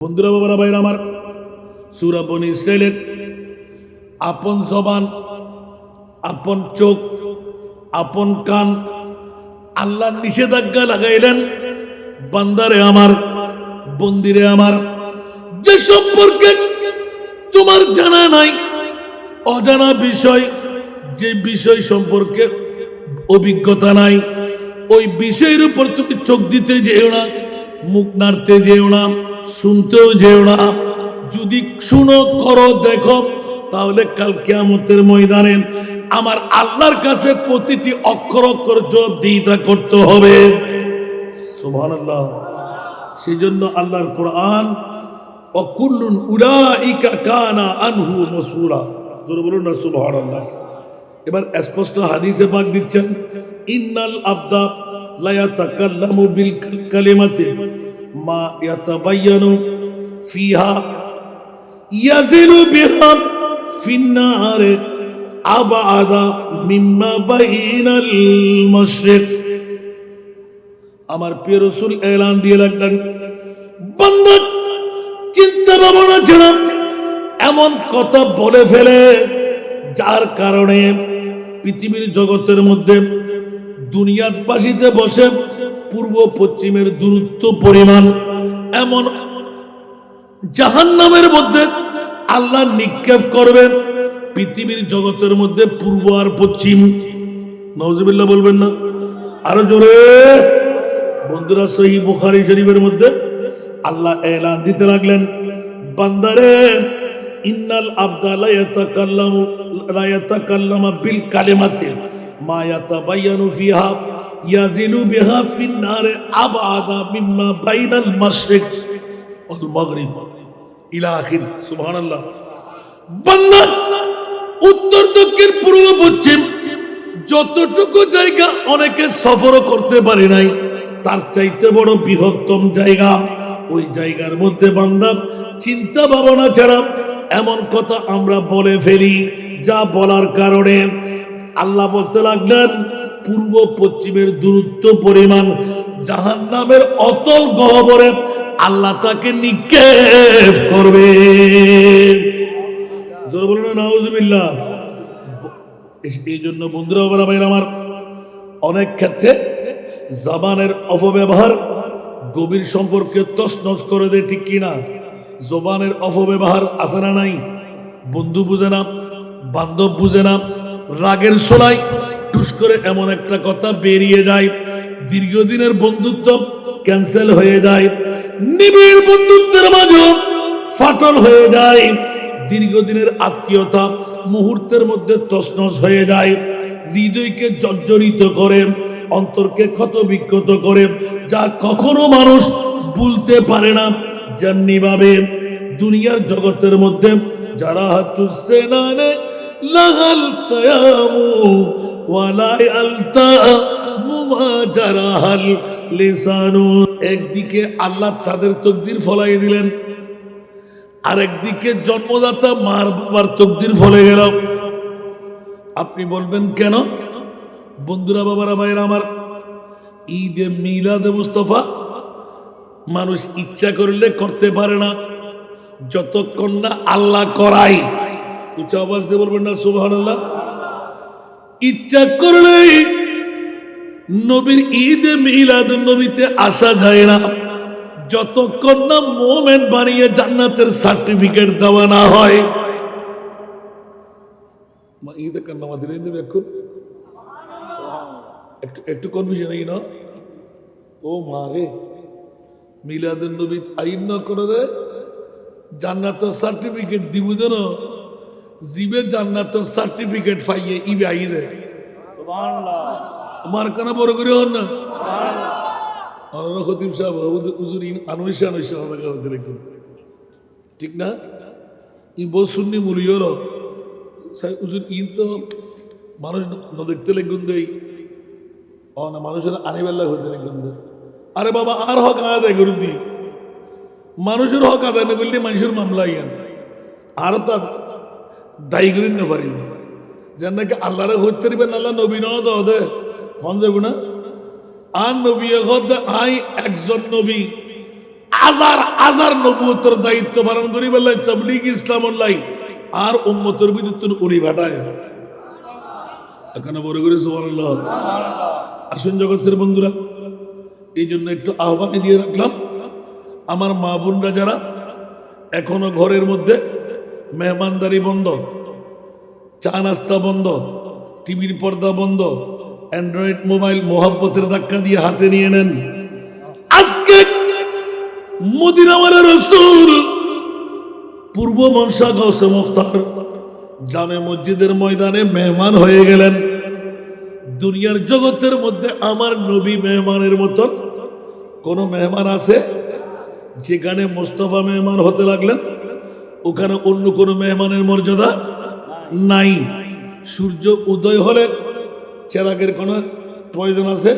বন্ধুরা, বাবারা, ভাইরা আমার, সূরা বনী ইসরাইলের আপন জবান, আপন চোখ, আপন কান আল্লাহ নিষেধাজ্ঞা লাগাইলেন। বান্দারে আমার, বন্দিরে আমার, যে সম্পর্কে তোমার জানা নাই, অজানা বিষয়, যে বিষয় সম্পর্কে অভিজ্ঞতা নাই, ওই বিষয়ের উপর তুমি চোখ দিতে যেও না, মুখ নাড়তে যেও না, শুনতেও যেও না। যদি শুনো, করো, দেখো, তাহলে কাল কিয়ামতের ময়দানে আমার আল্লাহর কাছে প্রতিটি অক্ষর অক্ষর জবাবদিহিতা করতে হবে। সুবহানাল্লাহ। সেই জন্য আল্লাহর কোরআন, অকুল্লুন উলাইকা কানা আনহু মাসউলা, জোরে বলুন না সুবহানাল্লাহ। এবার স্পষ্ট হাদিসে পাক দিচ্ছেন, ইন্নাল আবদা লা ইয়াতাকাল্লামু বিল কালিমাতি মা ইয়াতাবায়ানু ফিহা ইয়াজিলু বিহা ফিন্নার আবাদা মিম্মা বাইনাল মাশরিক। আমার প্রিয় রাসূল এলান দিয়ে লাগলেন, বান্দা চিন্তা ভাবনা ছাড়া এমন কথা বলে ফেলে যার কারণে পৃথিবীর জগতের মধ্যে দুনিয়াবাসীতে বসে পূর্ব পশ্চিমের দূরত্ব পরিমাণ এমন জাহান্নামের মধ্যে আল্লাহ নিক্ষেপ করবে। পৃথিবীর জগতের মধ্যে পূর্ব আর পশ্চিম, নাউজুবিল্লাহ বলবেন না আরো জোরে। বন্ধুরা, সহিহ বুখারী শরীফের মধ্যে আল্লাহ এলান দিতে লাগলেন, বান্দারে, ইন্নাল আবদা লা ইয়াতাকাল্লামু বিল কালিমাতি মা ইয়াতাবায়ানু ফিহা ইয়াজিলু বিহা ফিন্নার আবাদা মিম্মা বাইনাল মাশরিক ওয়াল মাগরিব ইলা আখির। সুবহানাল্লাহ। বান্দা উত্তর দক্ষিণ পূর্ব পশ্চিম যতটুকু জায়গা অনেকে সফরও করতে পারে নাই, তার চাইতে বড় বৃহত্তম জায়গা, ওই জায়গার মধ্যে বান্দা চিন্তা ভাবনা ছাড়া এমন কথা আমরা বলে ফেলি, যা বলার কারণে আল্লাহ বলতে লাগলেন পূর্ব পশ্চিমের দূরত্ব পরিমাণ জাহান্নামের অতল গহ্বরে আল্লাহ তাকে নিক্ষেপ করবে। জোরে বলুন না নাউজুবিল্লাহ। এই জন্য বন্ধুরা, বাবারা, ভাইরা আমার, অনেক ক্ষেত্রে জবানের অপব্যবহার গভীর সম্পর্কে তছনছ করে দেয়, ঠিক কিনা? জবানের অপব্যবহার আছে না নাই? বন্ধু বুঝে না, বান্ধব বুঝে না, রাগের সোলাই টুস করে এমন একটা কথা বেরিয়ে যায়, দীর্ঘদিনের বন্ধুত্ব ক্যান্সেল হয়ে যায়, নিবিড় বন্ধুত্বের মাঝে ফাটল হয়ে যায়, দীর্ঘদিনের আত্মীয়তা মুহূর্তের মধ্যে তছনছ হয়ে যায়, হৃদয়কে জর্জরিত করে, অন্তরকে ক্ষতবিক্ষত করে, যা কখনো মানুষ ভুলতে পারে না। যেমনি ভাবে দুনিয়ার জগতের মধ্যে যারা হাতুসেনানে লাগাল তায়ামু ওয়ালা আলতা মুমা জারাহাল লিসানু, একদিকে আল্লাহ তাদের তকদির ফলাই দিলেন, আরেকদিকে জন্মদাতা মার বাবার তকদির ফলে গেল। আপনি বলবেন কেন? বন্ধুরা, বাবারা, ভাইরা আমার, ঈদে মিলাদে মুস্তাফা মানুষ ইচ্ছা করলে করতে পারে না, যতক্ষণ না আল্লাহ করাই। উচ্চ আওয়াজ দিয়ে বলবেন না সুবহানাল্লাহ। ইচ্ছা করলেই নবীর ঈদে মিলাদ নবীতে আসা যায় না, যতক্ষণ না মোমেন বানিয়ে জান্নাতের সার্টিফিকেট দেওয়া না হয়। মা ঈদে কান্না দিলেন দেবে এখন একটু কনফিউশন এই না? ও মা রে, মিলাদুন নবী আইন না করে রে জান্নাতের সার্টিফিকেট দিব যেন জিবে জান্নাতের সার্টিফিকেট পাইয়ে ইবে আই রে। সুবহানাল্লাহ। আমার কেন বড় করে হন না সুবহানাল্লাহ। খতিব সাহেব হুজুর আনুইশা ঠিক না? ই বহু সুন্নি মুলিয়র হুজুর ইন তো মানুষ দেখতে লেগুন দেই, ও না মানুষের আনিবেল্লা হইতে লেগুন দেয়। আরে বাবা, আর হক আদায় করুন দি, মানুষের হক আদায় না করলে মানুষের মামলা ইয়ান আর তার দায়ী করেন না পারিব, যেন নাকি আল্লাহরে হইতে পারবেন, আল্লাহ নবী ন দে হন যাব না। আর নবী আই একজন নবী হাজার হাজার নবুয়তের দায়িত্ব পালন করি বললাই তাবলীগ ইসলাম অনলাই আর উম্মতের বিরুদ্ধে উড়ি ভাটায় এখানে বড় করে সুবহানাল্লাহ। আসুন জগতের বন্ধুরা, এই জন্য একটু আহ্বানে দিয়ে রাখলাম আমার মা বোনরা যারা এখনো ঘরের মধ্যে মেহমানদারি বন্ধ, চা নাস্তা বন্ধ, টিভির পর্দা বন্ধ, অ্যান্ড্রয়েড মোবাইল মোহাব্বতের ধাক্কা দিয়ে হাতে নিয়ে নেন। আজকে মদিনাওয়ালা রাসূল পূর্ব মনসা গাউসে মুখতার জামে মসজিদের ময়দানে মেহমান হয়ে গেলেন। দুনিয়ার জগতের মধ্যে আমার নবী মেহমানের মতন কোন মেহমান আছে? যেখানে মুস্তাফা মেহমান হতে লাগলেন ওখানে অন্য কোন মেহমানের মর্যাদা নাই। সূর্য উদয় হলে চেরাগের কোনো প্রয়োজন আছে?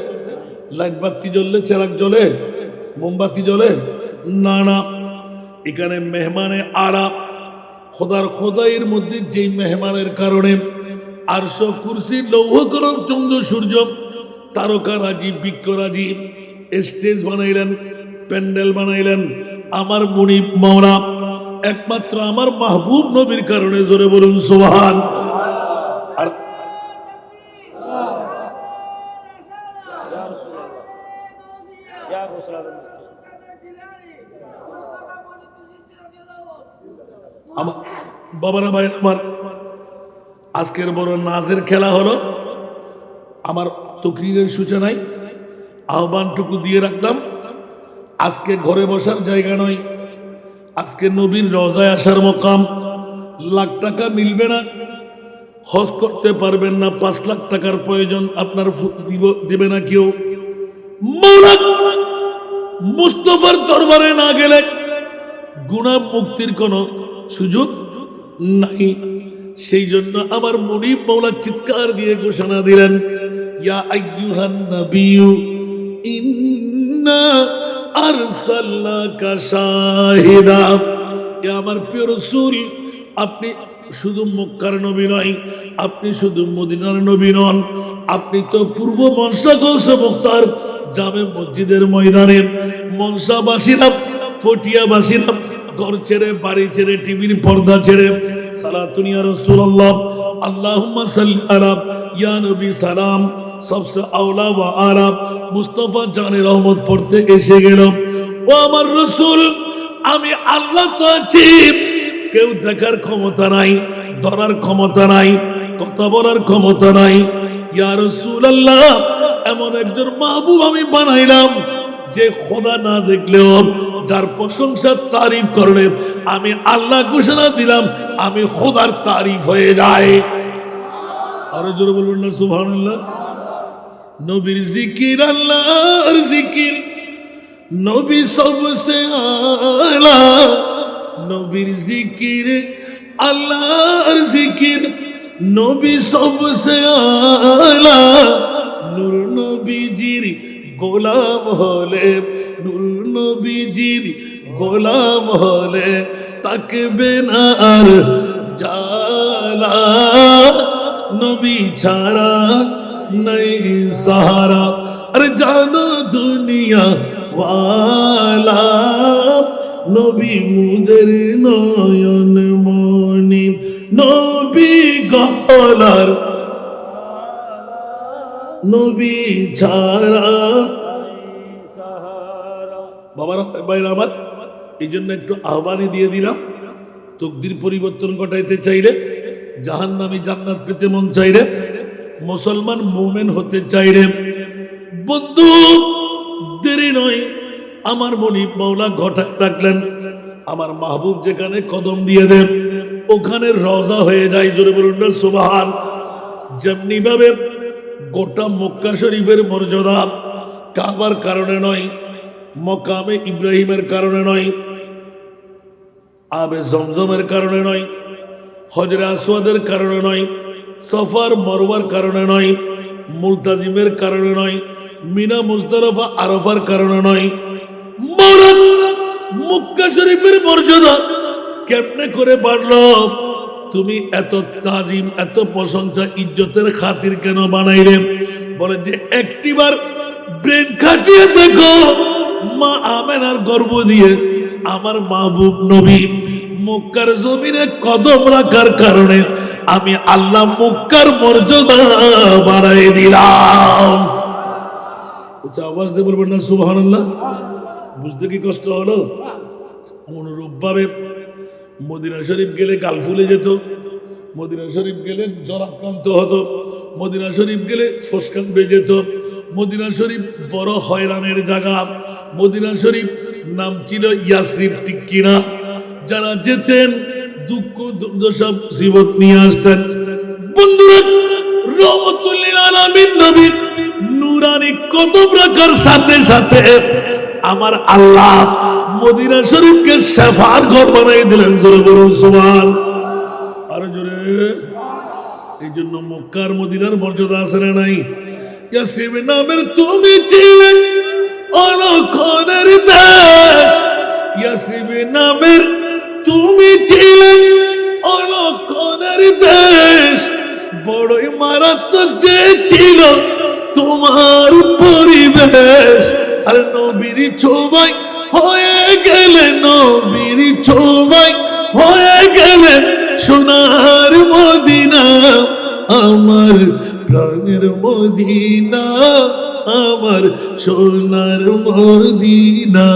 লাইট বাতি জ্বললে চেরাগ জ্বলে, মোমবাতি জ্বলে না। না, এখানে মেহমানে আরা খোদার খোদাইয়ের মধ্যে যেই মেহমানের কারণে আরশ কুরসি লৌহ কলম চন্দ্র সূর্য তারকারাজি বৃক্ষরাজি স্টেজ বানাইলেন, প্যান্ডেল বানাইলেন আমার মুনিব মাওলা একমাত্র আমার মাহবুব নবীর কারণে। জোরে বলুন সুবহান। আর বাবারা ভাই আমার আজকের বড় নাজের খেলা হলো। আমার তকরীরের সূচনায় আহ্বানটুকু দিয়ে রাখলাম, আজকে ঘরে বসার জায়গা নয়, আজকে নবীর রওজায় আসার মকাম। লাখ টাকা মিলবে না, হজ করতে পারবেন না, 5 লাখ টাকার প্রয়োজন আপনার দিবে না কেউ। মুস্তাফার দরবারে না গেলে গুনাহ মুক্তির কোনো সুযোগ নাই। সেই জন্য আমার মুনিব মাওলা চিৎকার দিয়ে ঘোষণা দিলেন, ইয়া আইয়ুহান নাবিয়্যু ইন্না আরসালনাকা শাহিদা। ইয়া আমার প্রিয় রাসূল, আপনি শুধু মক্কার নবী নয়, আপনি শুধু মদিনার নবী নন, আপনি তো পূর্ব মনসা গাউসে মুখতার জামে মসজিদের ময়দানে মনসাবাসীরা ফটিয়াবাসীরা ঘর ছেড়ে বাড়ি ছেড়ে টিভির পর্দা ছেড়ে সালাতুন ইয়া রাসূলুল্লাহ আল্লাহুম্মা সাল্লি আলা ইয়া নবী সালাম সবসে আওলা ওয়া আরাব মুস্তাফা জানে রহমত পড়তে এসে গেল। ও আমার রাসূল, আমি আল্লাহ তো আছি, কেউ দেখার ক্ষমতা নাই, ধরার ক্ষমতা নাই, কথা বলার ক্ষমতা নাই। ইয়া রাসূলুল্লাহ, এমন একজন মাহবুব আমি বানাইলাম যে খোদা না দেখলেও যার প্রশংসা তারিফ করলে আমি আল্লাহ ঘোষণা দিলাম আমি খোদার তারিফ হয়ে যায়। আরো জোরে বলুন না সুবহানাল্লাহ। নবীর জিকির আল্লাহর জিকির, নবী সবসে আলা। নবীর জিকির আল্লাহর জিকির, নবী সবসে আলা। নূর নবীজির গোলাম হলে, নূর নবীজির গোলাম হলে তাকবে না আর জালা। নবী ছাড়া নাই সাহারা, আরে জানো দুনিয়া ওয়ালা। নবী মুদের নয়ন মনি, নবী গলার, নবী ছাড়া বাবারা ভাইরা আমার। এই জন্য একটু আহ্বানই দিয়ে দিলাম, তকদির পরিবর্তন ঘটাইতে চাইলে, জাহান্নামী জান্নাত পেতে মন চাইলে, মুসলমান মুমিন হতে চাইলে বন্ধু দেরি নয়। আমার মনিব মাওলা ঘটায় রাখলেন, আমার মাহবুব যেখানে কদম দিয়ে দেন ওখানে রওজা হয়ে যায়। জোরে বলুন না সুবহান। যেমনি ভাবে গোটা মক্কা শরীফের মর্যাদা কাবার কারণে নয়, মকামে ইব্রাহিমের কারণে নয়, আবে জমজমের কারণে নয়, হজরে আসওয়াদের কারণে নয়, সফার মরওয়ার কারণে নয়, মুলতাজিমের কারণে নয়, মিনা মুজদালিফা আরাফার কারণে নয়। মক্কা শরীফের মর্যাদা কেমনে করে বাড়লো? তুমি এত তাজিম, এত প্রশংসা, ইজ্জতের খাতির কেন বানাইলে? বলে যে একটিবার ব্রেন খাটিয়ে দেখো মা আমেনার গর্ভ দিয়ে আমার মাহবুব নবী মক্কার জমিনে কদম রাখার কারণে আমি আল্লাহ মক্কার মর্যাদা বাড়াই দিলাম। উচ্চ আওয়াজ দিয়ে বলবেন না সুবহানাল্লাহ। বুঝতে কি কষ্ট হলো? অনুরূপ ভাবে মদিনা শরীফ গেলে গাল ফুলে যেত, মদিনা শরীফ গেলে জ্বর আক্রান্ত হতো, মদিনা শরীফ গেলে ফসকান বেজে যেত। মদিনা শরীফ বড় হয়রানের জায়গা। মদিনা শরীফ নাম ছিল ইয়াসরিব, ঠিক কিনা? যারা যেতেন দুঃখ দুর্দশা মুসিবত নিয়ে আসতেন। বন্ধুরা, রহমতুল লিল আলামিন নবী নূরানি কদম রাখার সাথে সাথে আমার আল্লাহ মদিনা শরীফকে শেফার ঘর বানাই দিলেন। জোরে বলুন সুবহান। আরো জোরে। এই জন্য মক্কার মদিনার মর্যাদা আছে না নাই? ইয়াসরিব নামের তুমি ছিলে অলক্ষণের দেশ, ইয়াসরিব নামের তুমি ছিলে অলক্ষণের দেশ, বড়ই মারাত্মক যে ছিল তোমার পরিবেশ। আর নবীর ছোঁয়ায় হয়ে গেলে, নবীর ছোঁয়ায় হয়ে গেলে সোনার মদিনা, আমার প্রাণের মদিনা, আমার সোনার মদিনা,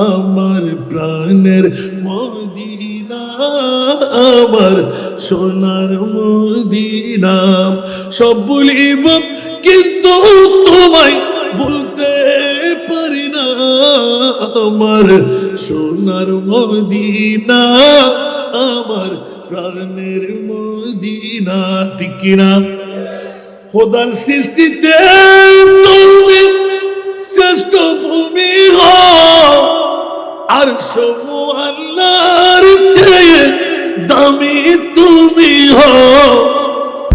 আমার প্রাণের মদিনা, আমার সোনার মদিনা। সব বলিব কিন্তু তোমায় বলতে পারি না, আমার সোনার মদিনা, আমার প্রাণের মদিনা, ঠিক কিনা? খোদার সৃষ্টিতে তুমি শ্রেষ্ঠ ভূমি হও, আর সমু আল্লাহর চেয়ে দামি তুমি হও।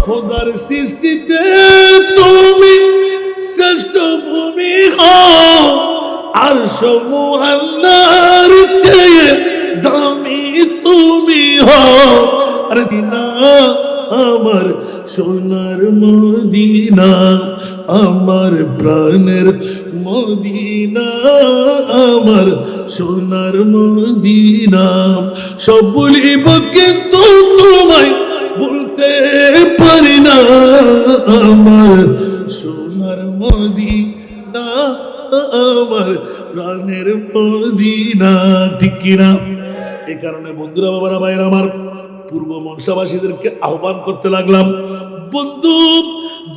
খোদার সৃষ্টিতে তুমি শ্রেষ্ঠ ভূমি হও, আর সমু আল্লাহর চেয়ে দামি তুমি হও। আর দিনা আমার সোনার মদিনা, আমার প্রাণের মদিনা, আমার সোনার মদিনা। সব বলিব কিন্তু তোমায় বলতে পারি না, আমার সোনার মদিনা, আমার প্রাণের মদিনা, ঠিক কিনা? এই কারণে বন্ধুরা, বাবারা, ভাইরা আমার, পূর্ব মনসাবাসীদেরকে আহ্বান করতে লাগলাম, বন্ধু,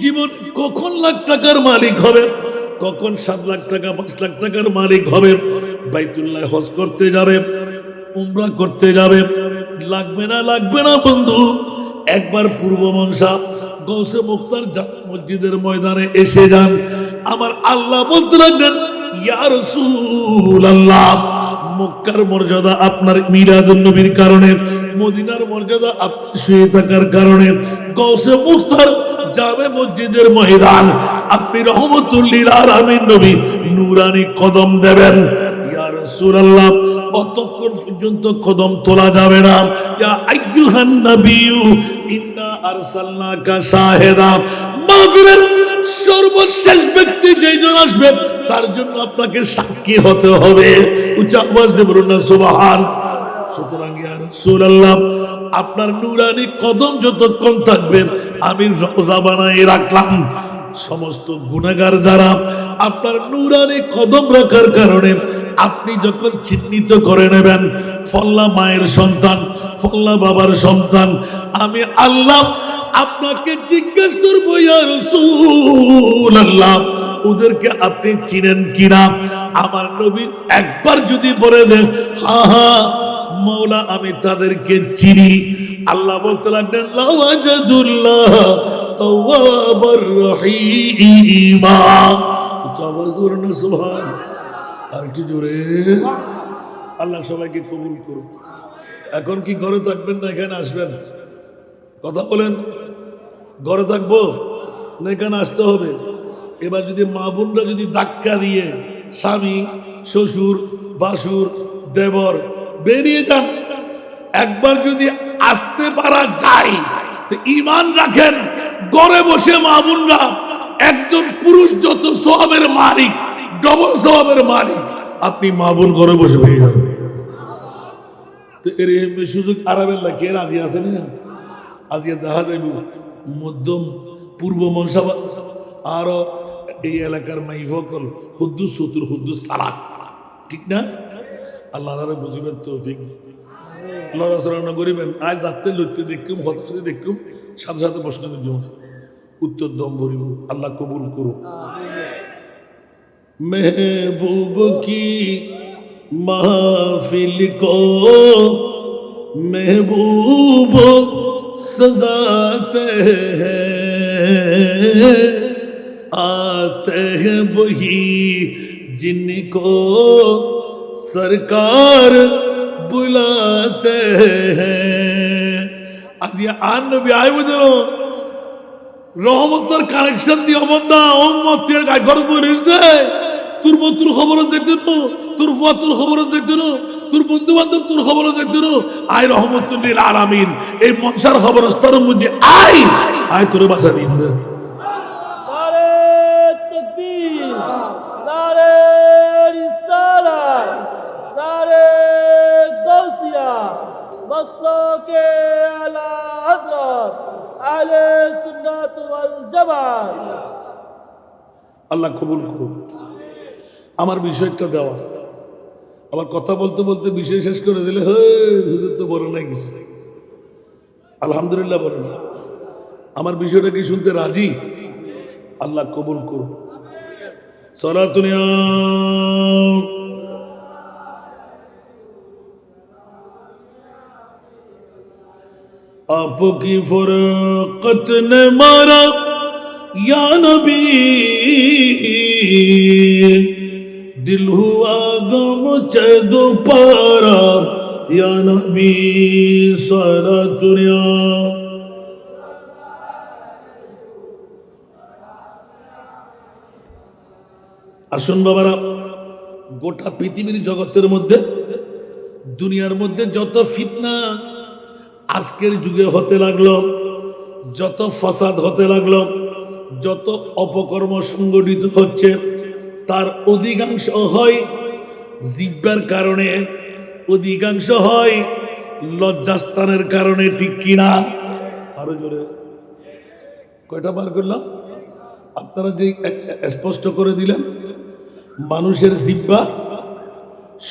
জীবন কখন লাখ টাকার মালিক হবে, কখন 7 লাখ টাকা 5 লাখ টাকার মালিক হবে, বাইতুল্লাহ হজ করতে যাবে, উমরা করতে যাবে, লাগবে না, লাগবে না বন্ধু। একবার পূর্ব মনসা গৌসে মুখতার জামে মসজিদের ময়দানে এসে যান। আমার আল্লাহ বলতে লাগলেন, ইয়া রাসূলুল্লাহ, মক্কার মর্যাদা আপনার মিলাদুন নবীর কারণে, মদিনার মর্যাদা আপনি শুয়ে থাকার কারণে, গৌসে মুখতার জামে মসজিদের ময়দান আপনি রহমতুল লিল আলামিন নবী নূরানি কদম দেবেন। ইয়া রাসূলুল্লাহ, অতক্ষণ পর্যন্ত কদম তোলা যাবে না। ইয়া আইয়ুহান নবিয়্যু ইন্না আরসালনাকা শাহিদা, মাহফিলের সর্বশেষ ব্যক্তি যেজন আসবে তার জন্য আপনাকে সাক্ষী হতে হবে। উচ্চ আওয়াজ দিয়ে বলুন না সুবহান। সুতরাং ইয়া রাসূলুল্লাহ, আপনার নূরানি কদম যতক্ষণ থাকবে আমি রওজা বানাই রাখলাম। সমস্ত গুনাহগার যারা আপনার নূরানি কদম রাখার কারণে আপনি যখন চিহ্নিত করে নেবেন, ফল্লা মায়ের সন্তান, ফল্লা বাবার সন্তান, আমি আল্লাহ আপনাকে জিজ্ঞেস করবো, ইয়া রাসূলুল্লাহ, ওদেরকে আপনি চিনেন কিনা? আমার নবী একবার যদি বলে দেন, হ্যাঁ হ্যাঁ মৌলা আমি তাদেরকে চিনি, আল্লাহ বলতে লাগলেন, লাওয়াজাদুল্লাহ তাওয়াবার রহিমা। আওয়াজ ধরে না সুবহান। আর একটু জোরে। আল্লাহ সবাইকে কবুল করুন। এখন কি ঘরে থাকবেন না এখানে আসবেন? কথা বলেন। ঘরে থাকবো না এখানে আসতে হবে? এবার যদি মা বোনরা যদি ধাক্কা দিয়ে স্বামী, শ্বশুর, বাসুর, দেবর বেরিয়ে যান, একবার যদি আসতে পারা যায় তো ঈমান রাখেন, ঘরে বসে মা বোনরা একজন পুরুষ যত সওয়াবের মালিক, ডবল সওয়াবের মালিক। আপনি মা বোন ঘরে বসে পেয়ে যাবেন। তো এর সুযোগ আরামের লাগে রাজি আছে না? আজকে দেখা যাইব মধ্যম পূর্ব মনসাবা আরো এই এলাকার মাই সকল হুদ্দুস চতুর হুদ্দুস সালাফ, ঠিক না? আল্লাহ বুঝিবেন তৌফিক, আল্লাহ রাসূল করিবেন। আজ যাতে লইতে দেখুম হঠাৎ দেখুম সাথে সাথে প্রশ্নের জন্য উত্তর দম ভরিব। আল্লাহ কবুল করুক। महबूब की महफिल को महबूब सजाते हैं, आते हैं वही जिनको सरकार बुलाते हैं। आज ये आन नबी आए बुझलो রহমতের কানেকশন দিয়ে বন্ধা উম্মত তুই গায় ঘর বলিস দে, তোর বন্ধুর খবর যেত না, তোর ফুয়া তোর খবর যেত না, তোর বন্ধু বান্ধব তোর খবর যেত না। আয় রহমতুল্লিল আলামিন এই মনসার খবর স্তরের মধ্যে আয় আয় তোর বাসা দিন। নারে তাকবীর, নারে রিসালাত, নারে গাউসিয়া, মাসলাকে আলা হযরত আহলে সুন্নাত ওয়াল জামাত। আল্লাহ কবুল করুন। আমার বিষয়টা দেওয়া, আবার কথা বলতে বলতে বিষয় শেষ করে দিলে হুজুর তো বড় নাই কিছু, আলহামদুলিল্লাহ বলেন। আমার বিষয়টা কি শুনতে রাজি? আল্লাহ কবুল করুন। সালাতুন ইয়া आपकी फुरकत ने मारा या नबी, दिल हुआ गम चे दोबारा या नबी सारा दुनिया। আসুন বাবারা, গোটা পৃথিবীর জগতের মধ্যে দুনিয়ার মধ্যে যত ফিতনা আজকের যুগে হতে লাগলো, যত ফাসাদ হতে লাগলো, যত অপকর্ম সংগঠিত হচ্ছে, তার অধিকাংশ হয় জিহ্বার কারণে, অধিকাংশ হয় লজ্জাস্থানের কারণে, ঠিক কিনা? আরো জোরে কয়টা বার করলাম? আপনারা যে স্পষ্ট করে দিলেন মানুষের জিহ্বা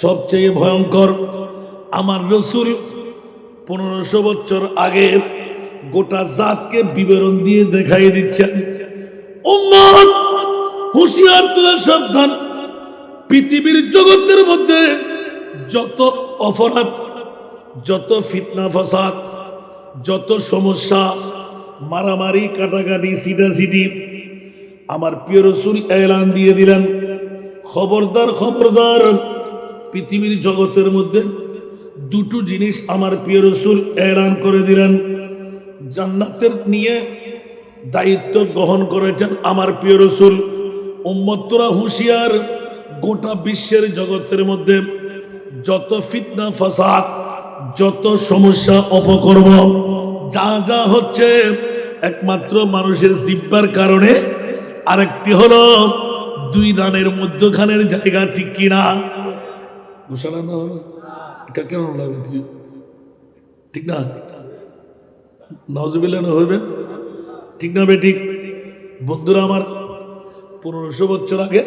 সবচেয়ে ভয়ঙ্কর। আমার রাসূল 1500 বছর আগে গোটা জাতকে বিবরণ দিয়ে দেখাই দিচ্ছেন, উম্মত হুঁশিয়ার তোরা, সাবধান। পৃথিবীর জগতের মধ্যে যত অপরাধ, যত ফিতনা ফাসাদ, যত সমস্যা, মারামারি, কাটাকাটি, সিটাসিটি, আমার প্রিয় রাসূল এলান দিয়ে দিলেন, খবরদার খবরদার। পৃথিবীর জগতের মধ্যে দুটো জিনিস আমার প্রিয় রাসূল এলান করে দিলেন, জান্নাতের নিয়ে দায়িত্ব গ্রহণ করেছেন আমার প্রিয় রাসূল। উম্মত তোরা হুঁশিয়ার, গোটা বিশ্বের জগতের মধ্যে যত ফিতনা ফাসাদ, যত সমস্যা অপকর্ম যা যা হচ্ছে একমাত্র মানুষের জিহ্বার কারণে। আরেকটি হলো দুই দানের মধ্যখানের জায়গা, ঠিক কিনা? ঘোষণা না হলো কেন লাগে কি, ঠিক না? নাউজুবিল্লাহ না হইবেন, ঠিক না বেঠিক? বন্ধুরা আমার, 1500 বছর আগে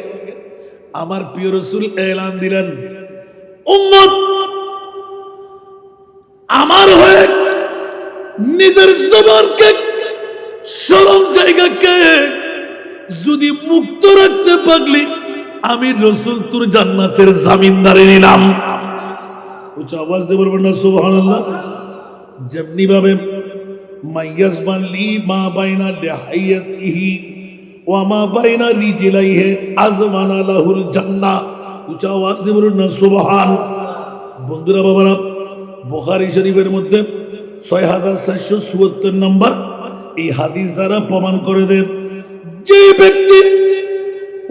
আমার প্রিয় রাসূল এলান দিলেন, উম্মত আমার হয়ে নিজের জবানকে, শরম জায়গাকে যদি মুক্ত রাখতে পারলি, আমি রাসূল তোর জান্নাতের জামিনদারি নিলাম। উচ্চ আওয়াজ দিয়ে বলবেন না সুবহানাল্লাহ? যেমনি ভাবে মাইয়াজমান লি মা বাইনা লিহাইয়াতিহি ওয়া মা বাইনা রিজলাইহি আজমানা লাহুল জান্নাহ। উচ্চ আওয়াজ দিয়ে বলবেন না সুবহান। বন্ধুরা বাবারা, বুখারী শরীফের মধ্যে 6474 নম্বর এই হাদিস দ্বারা প্রমাণ করে দেন, যে ব্যক্তি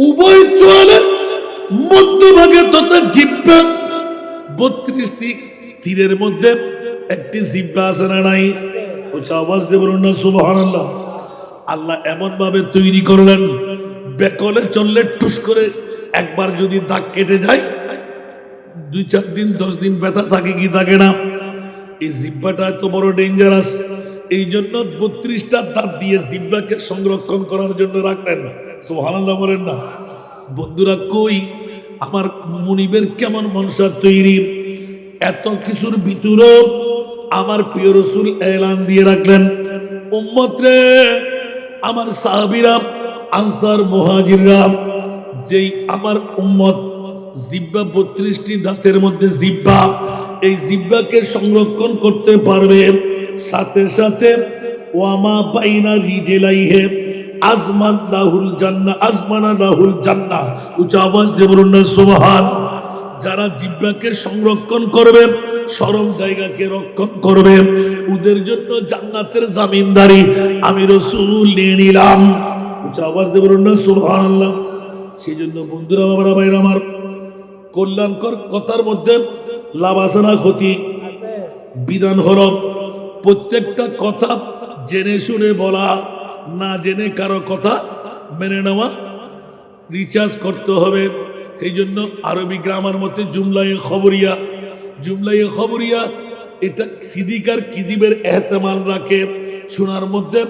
উভয় চোয়ালের মধ্যভাগে তথা জিহ্বা 32টি তীরের মধ্যে একটি জিহ্বা আছে না নাই? উচ্চ আওয়াজ দিয়ে বলুন না সুবহানাল্লাহ। আল্লাহ এমন ভাবে তৈরি করলেন, বেকলে চললে টুস করে একবার যদি দাগ কেটে যায় 2-4 দিন 10 দিন ব্যথা থাকে কি থাকে না? এই জিহ্বাটা এত বড় ডেঞ্জারাস, এই জন্য 32টা দাঁত দিয়ে জিহ্বাকে সংরক্ষণ করার জন্য রাখলেন। সুবহানাল্লাহ বলেন না? বন্ধুরা, কই আমার মুনিবের কেমন মনসা তৈরি, এত কিছুর ভিতরে আমার প্রিয় রাসূল এলান দিয়ে রাখলেন, উম্মত রে, আমার সাহাবীরা, আনসার, মুহাজিররা, যেই আমার উম্মত জিহ্বা 32টি দাঁতের মধ্যে জিহ্বা, এই জিহ্বাকে সংরক্ষণ করতে পারবে, সাথে সাথে ওয়ামা বাইনা রিজলাইহি আজমান লাহুল জান্নাহ, আজমানা লাহুল জান্নাহ। উচ্চ আওয়াজ দিয়ে বলুন না সুবহান। যারা জিহ্বাকে সংরক্ষণ করবে, শরম জায়গাকে রক্ষণ করবে, ওদের জন্য জান্নাতের জামিনদারি আমি রাসূল নিয়ে নিলাম। উচ্চ আওয়াজ দিয়ে বলুন না সুবহানাল্লাহ। সেই জন্য বন্ধুরা, বাবারা, ভাইরা আমার, কল্যাণকর কথার মধ্যে লাভ আছে না ক্ষতি? আছে। বিধান হলো প্রত্যেকটা কথা জেনে শুনে বলা, না জেনে কারো কথা মেনে নেওয়া, রিচার্জ করতে হবে। এই জন্য আরবি গ্রামার মধ্যে জুমলায়ে খবরিয়া, জুমলায়ে খবরিয়া এটা সিদিকার কিজিবের এহতেমাল রাখে। শোনার মধ্যে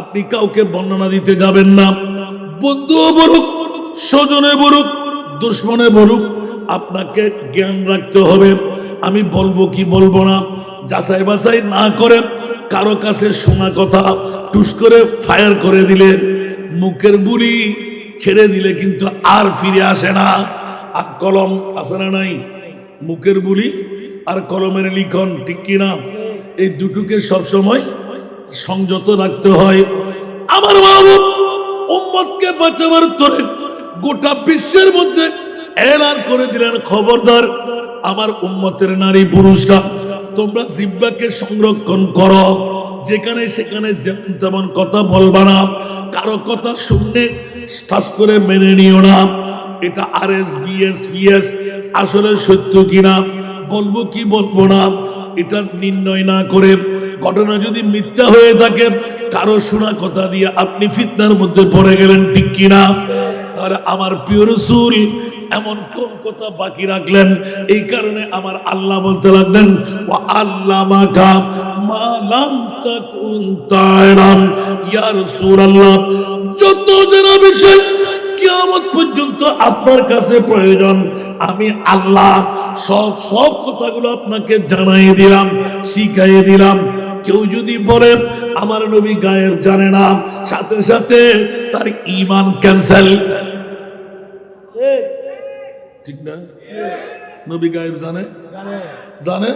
আপনি কাউকে বর্ণনা দিতে যাবেন না, বন্ধুও বলুক, স্বজনে বলুক, দুশ্মনে বলুক, আপনাকে জ্ঞান রাখতে হবে আমি বলবো কি বলবো না, যাচাই বাছাই না করে কারো কাছে শোনা কথা টুস করে ফায়ার করে দিলে, মুখের বুলি ছেড়ে দিলে কিন্তু আর ফিরে আসে না। আর কলম আছে না নাই? মুখের বুলি আর কলমের লিখন, ঠিক কিনা? এই দুটোকে সবসময় সংযত রাখতে হয়। আমার বাবা উম্মতকে বাঁচাবার তোরে গোটা বিশ্বের মধ্যে এলান করে দিলেন, খবরদার আমার উম্মতের নারী পুরুষরা, তোমরা জিহ্বাকে সংরক্ষণ করো, যেখানে সেখানে যেমন তেমন কথা বলবা না, কারো কথা শুনলে ঠাস করে মেনে নিও না। এটা RS BS PS আসলে সত্য কিনা, বলবো কি বলবো না, এটা নির্ণয় না করে, ঘটনা যদি মিথ্যা হয়ে থাকে, কারো শোনা কথা দিয়ে আপনি ফিতনার মধ্যে পড়ে গেলেন, ঠিক কিনা? তাহলে আমার প্রিয় রাসূল এমন কোন কথা বাকি রাখলেন? এই কারণে আমার আল্লাহ বলতে লাগলেন, ওয়া আল্লামাকা মা লাম তাকুন তা'লাম। ইয়া রাসূলুল্লাহ, যত জানা বিষয় কিয়ামত পর্যন্ত আপনার কাছে প্রয়োজন, আমি আল্লাহ সব কথাগুলো আপনাকে জানাই দিলাম, শিখাই দিলাম। কেউ যদি বলে আমার নবী গায়েব জানে না, সাথে সাথে তার ঈমান ক্যান্সেল, ঠিক না? নবী গায়েব জানে, জানে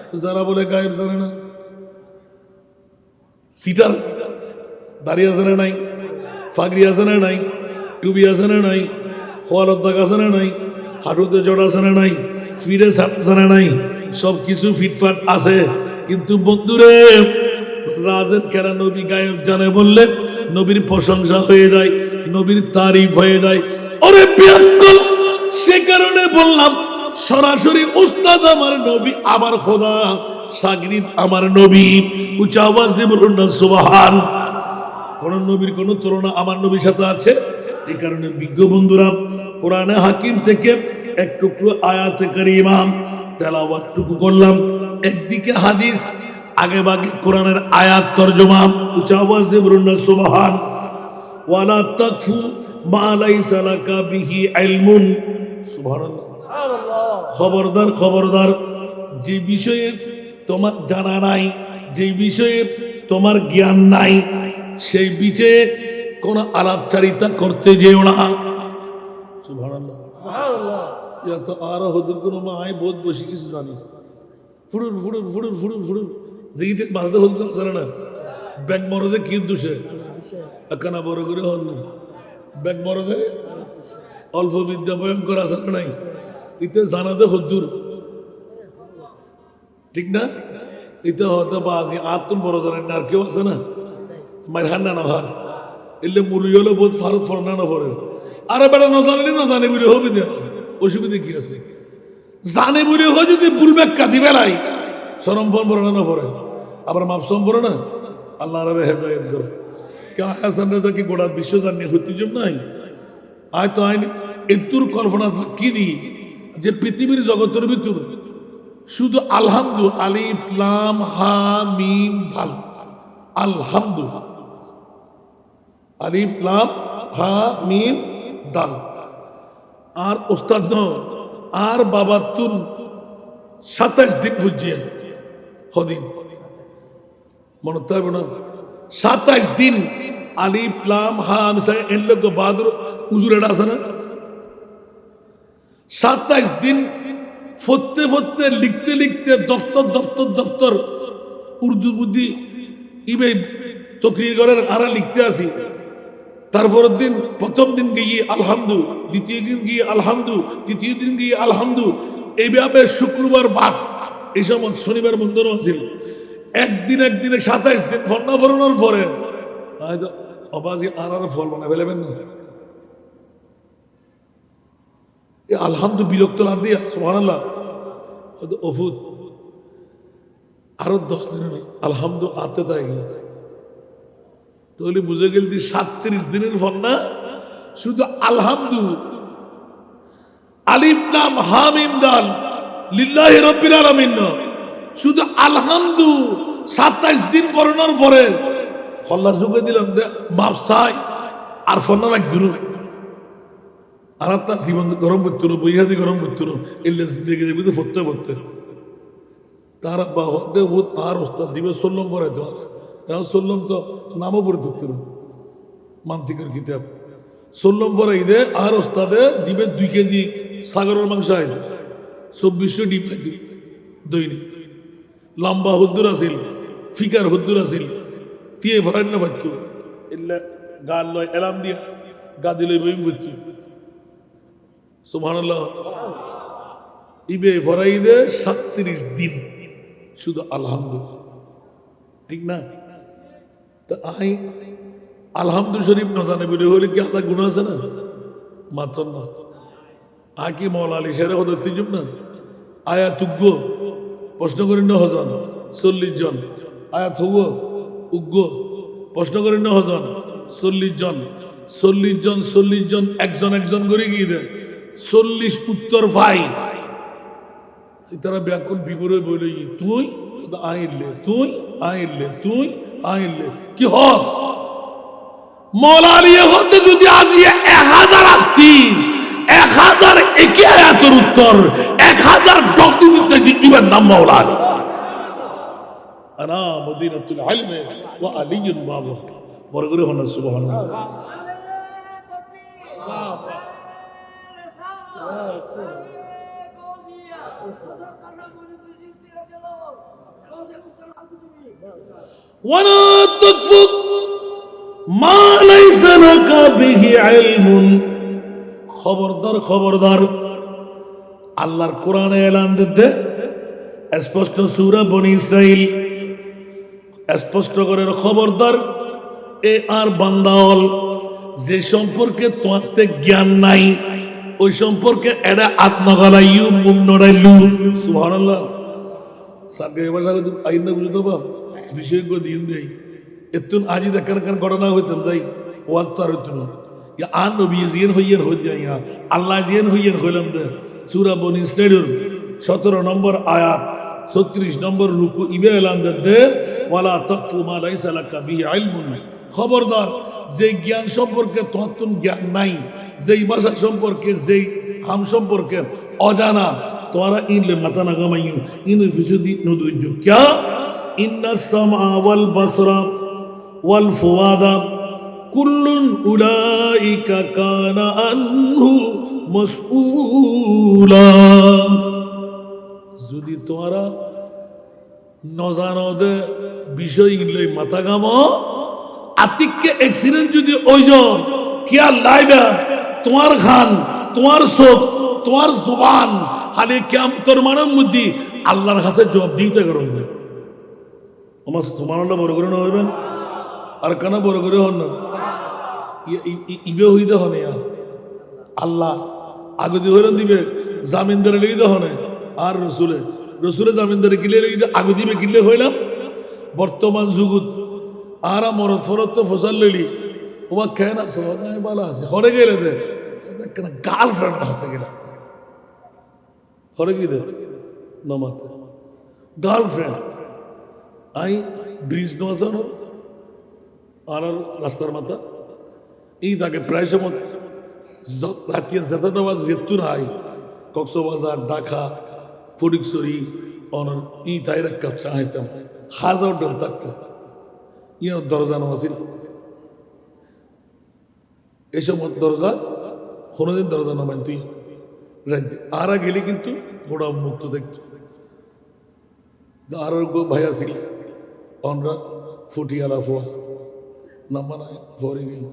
তো যারা বলে গায়েব জানে না, সিটার, দাড়ি আছে না নাই, ফাগরি আছে না নাই, টুবি আছে না নাই, খোয়ালত দাগ আছে না নাই, হাঁটুতে জড় আছে না নাই, ফিরে সাপ আছে না নাই, সব কিছু ফিটফাট আছে। কিন্তু বন্ধুরে, রাজের কেরা নবী গায়েব জানে বললে নবীর প্রশংসা হয়ে যায়, নবীর তারিফ হয়ে যায়। ওরে বিয়াক্কল, সে কারণে বললাম সরাসরি উস্তাদ আমার নবী, আমার খোদা, শাগরিদ আমার নবী। উচ্চ আওয়াজ দিয়ে বলুন না সুবহান। কোন নবীর কোন তুলনা আমার নবীর সাথে আছে? এই কারণে বিজ্ঞ বন্ধুরা, কোরআনে হাকিম থেকে এক টুকরো আয়াতে কারিমা তেলাওয়াতটুকু করলাম, একদিকে হাদিস, আগে বাগে কোরআনের আয়াত তরজমা। উচ্চ আওয়াজ দিয়ে বলুন না সুবহান। ওয়ালা তাকফু মা লাইসা লাকা বিহি ইলমুন। সুবহানাল্লাহ। খবরদার, খবরদার, যে বিষয়ে তোমার জানা নাই, যে বিষয়ে তোমার জ্ঞান নাই, সেই বিষয়ে কোন আলাপচারিতা করতে যেও না। সুবহানাল্লাহ। ইয়া তো আরো হুজুর কোন মাই বহুত বেশি কিছু জানি, ফুড়ুর ফুড়ুর ফুড়ুর ফুড়ুর ফুড়ুর জিগিতে মাথাতে হুজুর কোন জানে না। ব্যাগ মরদে কি দোষে একখানা বড় করে হল না, ব্যাগ মরদে অল্প বিদ্যা ভয়ঙ্কর আছে না নাই, ইতে জানাতে হুজুর, ঠিক না? ইতে হতে বাজি আতুন বড় জানেন না, আর কেউ আছে না মায়ের হান না হার এলে মুরুই হলে বহুত ফারুক ফরনা না পড়ে। আরে বেড়া না জানলে না জানে বলে হবে দেন, অসুবিধা কি আছে? জানে বলে হয় যদি ভুল ব্যাখ্যা দিবে লাই, সরম ফোন পড়ে না পড়ে, আবার মাপসম পড়ে না। আল্লাহ রে হেদায়েত করে। কে হাসান রেজা কি গোটা বিশ্ব জানিয়ে হইতে জন্য নাই? আয় তো আইনি এতুর কল্পনা কি দি যে পৃথিবীর জগতের ভিতর শুধু আলহামদু আলিফ লাম হা মিম দাল আলহামদু আলিফ লাম হা মিম দাল আর ওস্তাদ ন আর বাবা তুন 27 দিন বুঝিয়ে হদিন মনে থাকবে না 27 দিন আলিফ লাম হা মিশাই এন লোক বাহাদুর উজুর এটা আছে না 27 দিন ফতে ফতে লিখতে লিখতে দফতর দফতর দফতর উর্দু বুদ্ধি ইবে তকরির ঘরের আরা লিখতে আসি তারপরের দিন প্রথম দিন গিয়ে আলহামদু দ্বিতীয় দিন গিয়ে আলহামদু তৃতীয় দিন গিয়ে আলহামদু এইভাবে শুক্রবার বাদ এই সময় শনিবার বন্ধন ছিল একদিনে 27 দিন ফন্না ফরানোর পরে অবাজি আর ফল বানা ফেলেবেন না আলহামদু বিরক্ত লাভ দিয়া সুবহানাল্লাহ ওফুদ আরো 10 দিনের আলহামদু আতে তাই তাহলে বুঝে গেল 37 দিনের ফন্না শুধু আলহামদু আলিফ লাম হা মিম দাল লিল্লাহি রাব্বিল আলামিন শুধু আলহামদু 27 দিন পড়ানোর পরে ফল্লা যুগে দিলাম মাপসাই আর ফন্না রাখ দিল আর তার জীবন গরম করতো না বইহাদি গরম করতো না এলে জিন্দগি যাবি ফরতে ফরতে তার আব্বা হতে হুত আর ওস্তাদ জীবে সল্লম পড়াইতো এখন সল্লম তো নামও পড়ে ধরতো না মান্তিকের কিতাব সল্লম পড়াই দে আর ওস্তাদে জীবে 2 কেজি সাগরের মাংস আইল 2400 ডিম খাইত দৈনিক লম্বা হুদ্দুর আছিল ফিকার হুদ্দুর আছিল তিয়ে ফরাই না পাইতো এলে গাল লয় এলাম দিয়া গা দিলে বই বুঝছি সুবহানাল্লাহ ইবে ফরাই দে 37 দিন শুধু আলহামদুলিল্লাহ ঠিক না তো আই আলহামদু শরীফ না জানে বলে হলে কি আল্লাহ গুনাহ আছে না মাতন না আকি মৌলা আলী শেরে হতে তিজুম না আয়া তুগ্গ প্রশ্ন করেন না হজন 40 জন আয়াত হব উগ্গ প্রশ্ন করেন না হজন 40 জন 40 জন 40 জন একজন একজন করে গিয়ে দেয় 40 উত্তর ভাই তারা ব্যাকুল বিবরে বলে তুই আইলে তুই আইলে তুই আইলে কি হস মৌলা আলী হতে যদি আজিয়ে 1000 আসতি 1000 একই আয়াতের উত্তর 1000 ডক্টর দিতে ইবার নাম মৌলা আলী আনা মদিনাতুল ইলমি ওয়া আলিয়ুন বাবু বড় করে হন সুবহানাল্লাহ ولا تكفر ما ليس لك به علم খবরদার খবরদার আল্লাহর কোরআনে এলান দিতে স্পষ্ট সূরা বনি ইসরাইল স্পষ্ট করে খবরদার এ আর বান্দাওয়াল যে সম্পর্কে তোমাতে জ্ঞান নাই ওই সম্পর্কে এরা আত্মগলাইয়ু মুখ নড়াইলু সুবহানাল্লাহ সাগে ভাষা কত আইনা বুঝতো বা বিষয় কো দিন দেই এতুন আজি দেখার কারণ ঘটনা হইতাম যাই ওয়াজ তো আর হইতো না ইয়া আন নবী জিয়ান হইয়ার হই যায় আল্লাহ জিয়ান হইয়ার হইলাম দে সূরা বনি ইসরাইলের 17 নম্বর আয়াত 36 নম্বর রুকু ইবে এলান দে ওয়ালা তাকফু মা লাইসা লাকা বিহি ইলমুন খবরদার যে জ্ঞান সম্পর্কে তোমার জ্ঞান নাই যেই ভাষা সম্পর্কে যেই হাম সম্পর্কে অজানা তোমরা ইনলে মাথা না গামাইও ইন ফিসুদি নদুজ্জ क्या ইন্নাস সামআ ওয়াল বাসরা ওয়াল ফুআদা কুল্লুন উলাইকা কানা আনহু মাসউলা যদি তোমরা নজানদে বিষয় ইনলে মাথা গামো আতিককে অ্যাক্সিডেন্ট যদি ওইজন কিয়া লাইবা তোমার খান তোমার চোখ তোমার জবান খালি কিয়ামতের মানের মধ্যে আল্লাহর কাছে জবাব দিতে করো আমার সুবহানাল্লাহ বড় করে না হইবেন আর কানা বড় করে হন না ইবে হইতে হনে আল্লাহ আগে দিয়ে হইলেন দিবে জামিনদারে লেগে দে হনে আর রসুলে জামিনদারে কিলে লেগে আগে দিবে কিনলে হইলাম বর্তমান যুগত আর মরত ফরত তো ফসল লইলি ওবা খেয়ে না সবাই ভালো আছে হরে গেলে দে গার্লফ্রেন্ড আছে গেলে হরে কি দে নমাতে গার্লফ্রেন্ড আই ব্রিজ নসানো আর রাস্তার মাথা এই তাকে প্রায় সময় রাতিয়ে জেতা নামাজ যেতু নাই কক্সবাজার ঢাকা ফটিকছড়ি অনর ই তাই রাখা চাইতাম হাজার ডল থাকতে ইয়ে দরজা নামাছিল এই সময় দরজা কোনোদিন দরজা নামাই তুই আর গেলে কিন্তু গোড়া মুক্ত দেখত আর ভাই আসিল অনরা ফুটিয়ালা ফোয়া নাম্বা নাই ফরি গেল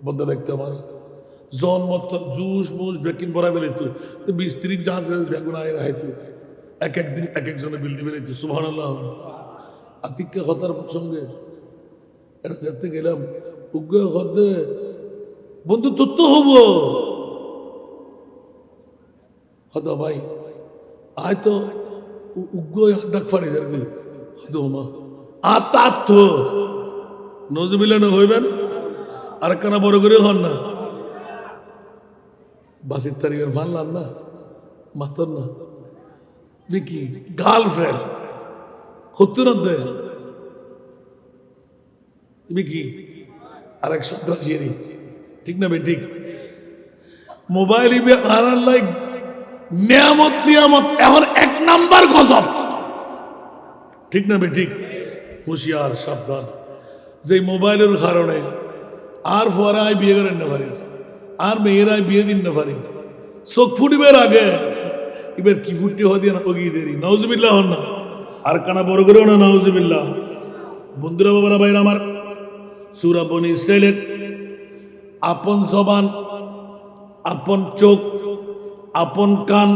বদ্ধ দেখতে আমার জন মত জুস মুস ব্রেকিং পরা ফেলে তুই 20-30 জাহাজ বেগুন আয় রায় তুই এক একদিন এক একজনে বিলতে ফেলে তুই সুবহানাল্লাহ আতিককে হতার সঙ্গে এটা যেতে গেলাম উগ্র হতে বন্ধু তোর তো হবো হতো ভাই আয় তো উগ্র ডাক ফাড়ি যাবে হতো মা আতাত নজমিলানো হইবেন আর কানা বড় করে হন না বাসির তারিখের ফানলাম না মাতর না কি গার্লফ্রেন্ড হতো না দে কি আরেক সন্ত্রাসী ঠিক না ভাই ঠিক মোবাইল ইবে আর লাইক নিয়ামত নিয়ামত এখন 1 নাম্বার গজব ঠিক না ভাই ঠিক হুঁশিয়ার সাবধান যে মোবাইলের কারণে আর ফরাই বিয়ে করেন না পারি আর মেয়েরাই বিয়ে দিন না পারি চোখ ফুটিবার আগে এবার কি ফুটতে হয় দিয়ে না ওগিয়ে দেরি নাউজুবিল্লাহ হন না আর কানা বড় করেও না নাউজুবিল্লাহ বন্ধুরা বাবারা ভাইরা আমার সূরা বনী ইসরাইলের আপন জবান আপন চোখ আপন কান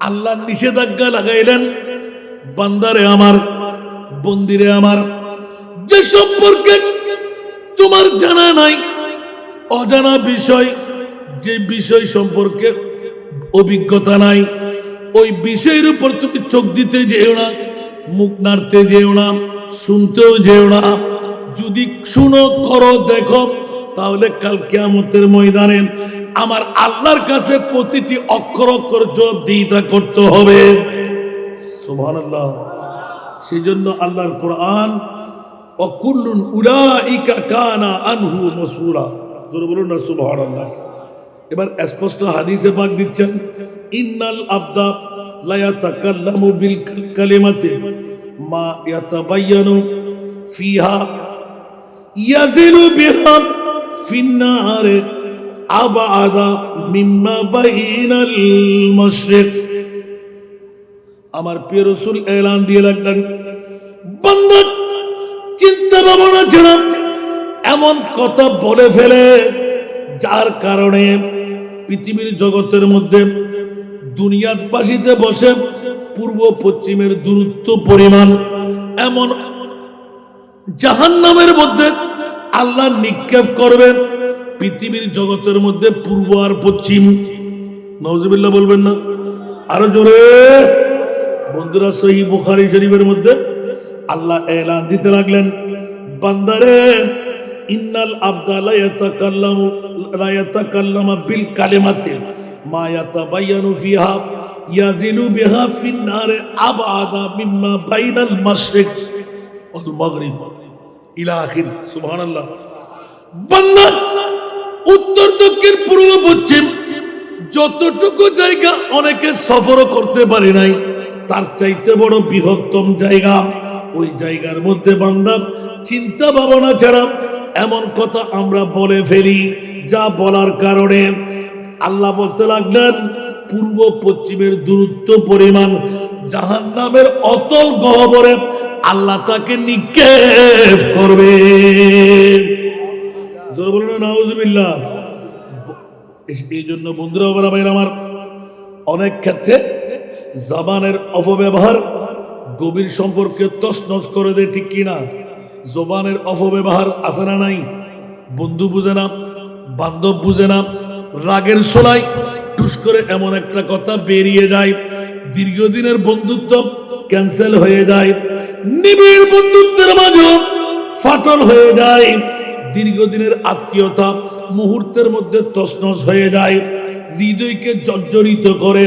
আল্লাহ নিষেধাজ্ঞা লাগাইলেন বান্দারে আমার বন্দিরে আমার যে সম্পর্কে তোমার জানা নাই অজানা বিষয় যে বিষয় সম্পর্কে অভিজ্ঞতা নাই ওই বিষয়ের উপর তুমি চোখ দিতে যেও না মুখ নাড়তে যেও না শুনতেও যেও না যদি শুনো করো দেখো তাহলে কাল কিয়ামতের ময়দানে আমার আল্লাহর কাছে প্রতিটি অক্ষর অক্ষর জবাবদিহিতা করতে হবে সুবহানাল্লাহ সেই জন্য আল্লাহর কোরআন অকুল্লুন উলাইকা কানা আনহু মাসউলা জোরে বলুন না সুবহানাল্লাহ এবার স্পষ্ট হাদিসে পাক দিচ্ছেন ইন্নাল আবদা লা ইয়াতাকাল্লামু বিল কালিমাতি মা ইয়াতাবায়ানু ফিহা ইয়াজিলু বিহা ফিন্নার আবাদা মিম্মা বাইনাল মাশরিক আমার প্রিয় রাসূল এলান দিয়ে লাগলেন বান্দা চিন্তা ভাবনা ছাড়া এমন কথা বলে ফেলে যার কারণে পৃথিবীর জগতের মধ্যে দুনিয়াবাসীতে বসে পূর্ব পশ্চিমের দূরত্ব পরিমাণ এমন জাহান্নামের মধ্যে আল্লাহ নিক্ষেপ করবেন পৃথিবীর জগতের মধ্যে পূর্ব আর পশ্চিম নাউজুবিল্লাহ বলবেন না আরো জোরে বন্ধুরা সহিহ বুখারী শরীফের মধ্যে আল্লাহ এলান দিতে লাগলেন বান্দারে ইন্নাল আবদা লা ইয়াতাকাল্লামু বিল কালিমাতি মা ইয়াতাবায়ানু ফিহা ইয়াজিলু বিহা ফিন্নার আবাদা মিম্মা বাইনাল মাশরিক ওয়াল মাগরিব ইলা আখির সুবহানাল্লাহ বান্দা উত্তর দক্ষিণ পূর্ব পশ্চিম যতটুকু জায়গা অনেকে সফরও করতে পারে নাই তার চাইতে বড় বৃহত্তম জায়গা ওই জায়গার মধ্যে বান্দা চিন্তা ভাবনা ছাড়া এমন কথা আমরা বলে ফেলি যা বলার কারণে আল্লাহ বলতে লাগলেন পূর্ব পশ্চিমের দূরত্ব পরিমাণ জাহান্নামের অতল গহ্বরে আল্লাহ তাকে নিক্ষেপ করবে জোরে বলুন না নাউজুবিল্লাহ এই জন্য বন্ধুরা বাবা ভাইরা আমার অনেক ক্ষেত্রে জবানের অপব্যবহার গভীর সম্পর্কে তছনছ করে দেয় ঠিক কিনা জবানের অপব্যবহার আছে না নাই বন্ধু বুঝে না বান্ধব বুঝে না রাগের সোলাই টুস করে এমন একটা কথা বেরিয়ে যায় দীর্ঘদিনের বন্ধুত্ব ক্যান্সেল হয়ে যায় নিবিড় বন্ধুত্বের মাঝে ফাটল হয়ে যায় দীর্ঘদিনের আত্মীয়তা মুহূর্তের মধ্যে তছনছ হয়ে যায় হৃদয়কে জর্জরিত করে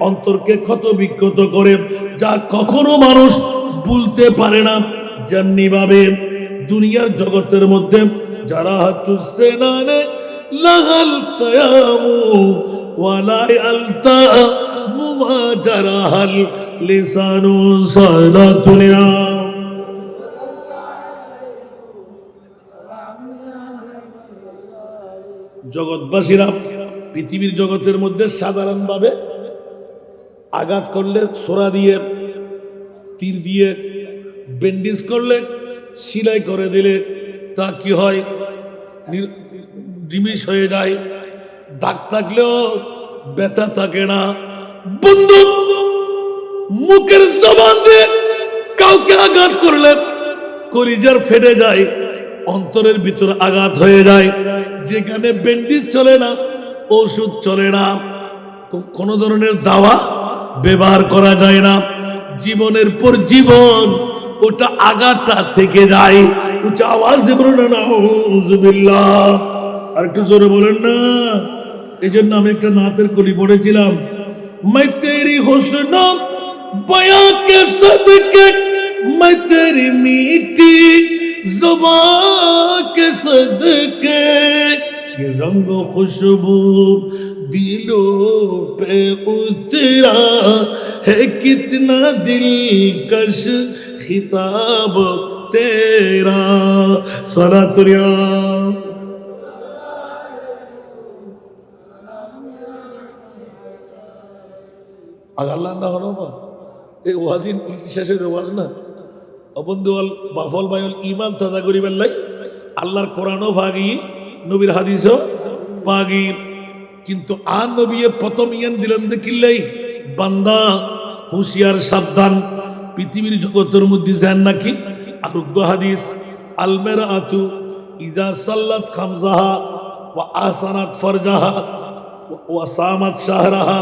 অন্তরকে ক্ষত বিক্ষত করে, যা কখনো মানুষ ভুলতে পারে না। যেমনি ভাবে দুনিয়ার জগতের মধ্যে যারা হাতুসেনানে লাগাল তায়ামু ওয়ালা আলতা মুমা জারাহাল লিসানু সালাতুনিয়া। জগৎবাসীরা পৃথিবীর জগতের মধ্যে সাধারণভাবে আঘাত করলে ছোরা দিয়ে, তীর দিয়ে, ব্যান্ডেজ করলে, সেলাই করে দিলে তা কি হয়? ডিমিশ হয়ে যায়। দাগ থাকলেও ব্যথা থাকে না। বন্ধু, মুখের জবান দিয়ে কাউকে আঘাত করলে কলিজার ফেটে যায়, অন্তরের ভিতর আঘাত হয়ে যায়। যেখানে ব্যান্ডেজ চলে না, ওষুধ চলে না, কোনো ধরনের দাওয়া ব্যবহার করা যায় না, জীবনের পর জীবন ওটা আঘাতটা থেকে যায়। উচ্চ আওয়াজ দিয়ে বলেন না নাউযুবিল্লাহ। আর একটু জোরে বলেন না। এই জন্য আমি একটা নাতের কলি পড়েছিলাম, मैं तेरी हुस्न बयां के सदके, मैं तेरी मीठी जुबान के सदके, ये रंग खुशबू दिलों पे उतरा है, कितना दिलकश खिताब तेरा। सलातुरिया আল্লাহ না হলো বা এই ওয়াজিন শেষে ওয়াজ না অবন্ধুল বাফল বাইল ইমান তাজা করিবেন লাই। আল্লাহর কোরআনও ভাগি, নবীর হাদিসও ভাগি, কিন্তু আর নবী প্রথম ইয়ান দিলেন দেখিল্লাই, বান্দা হুঁশিয়ার সাবধান। পৃথিবীর জগতের মধ্যে যান নাকি আরোগ্য হাদিস, আলমেরা আতু ইজা সাল্লাত খামসাহা ওয়া আহসানাত ফারজাহা ওয়া সামাত শাহরাহা।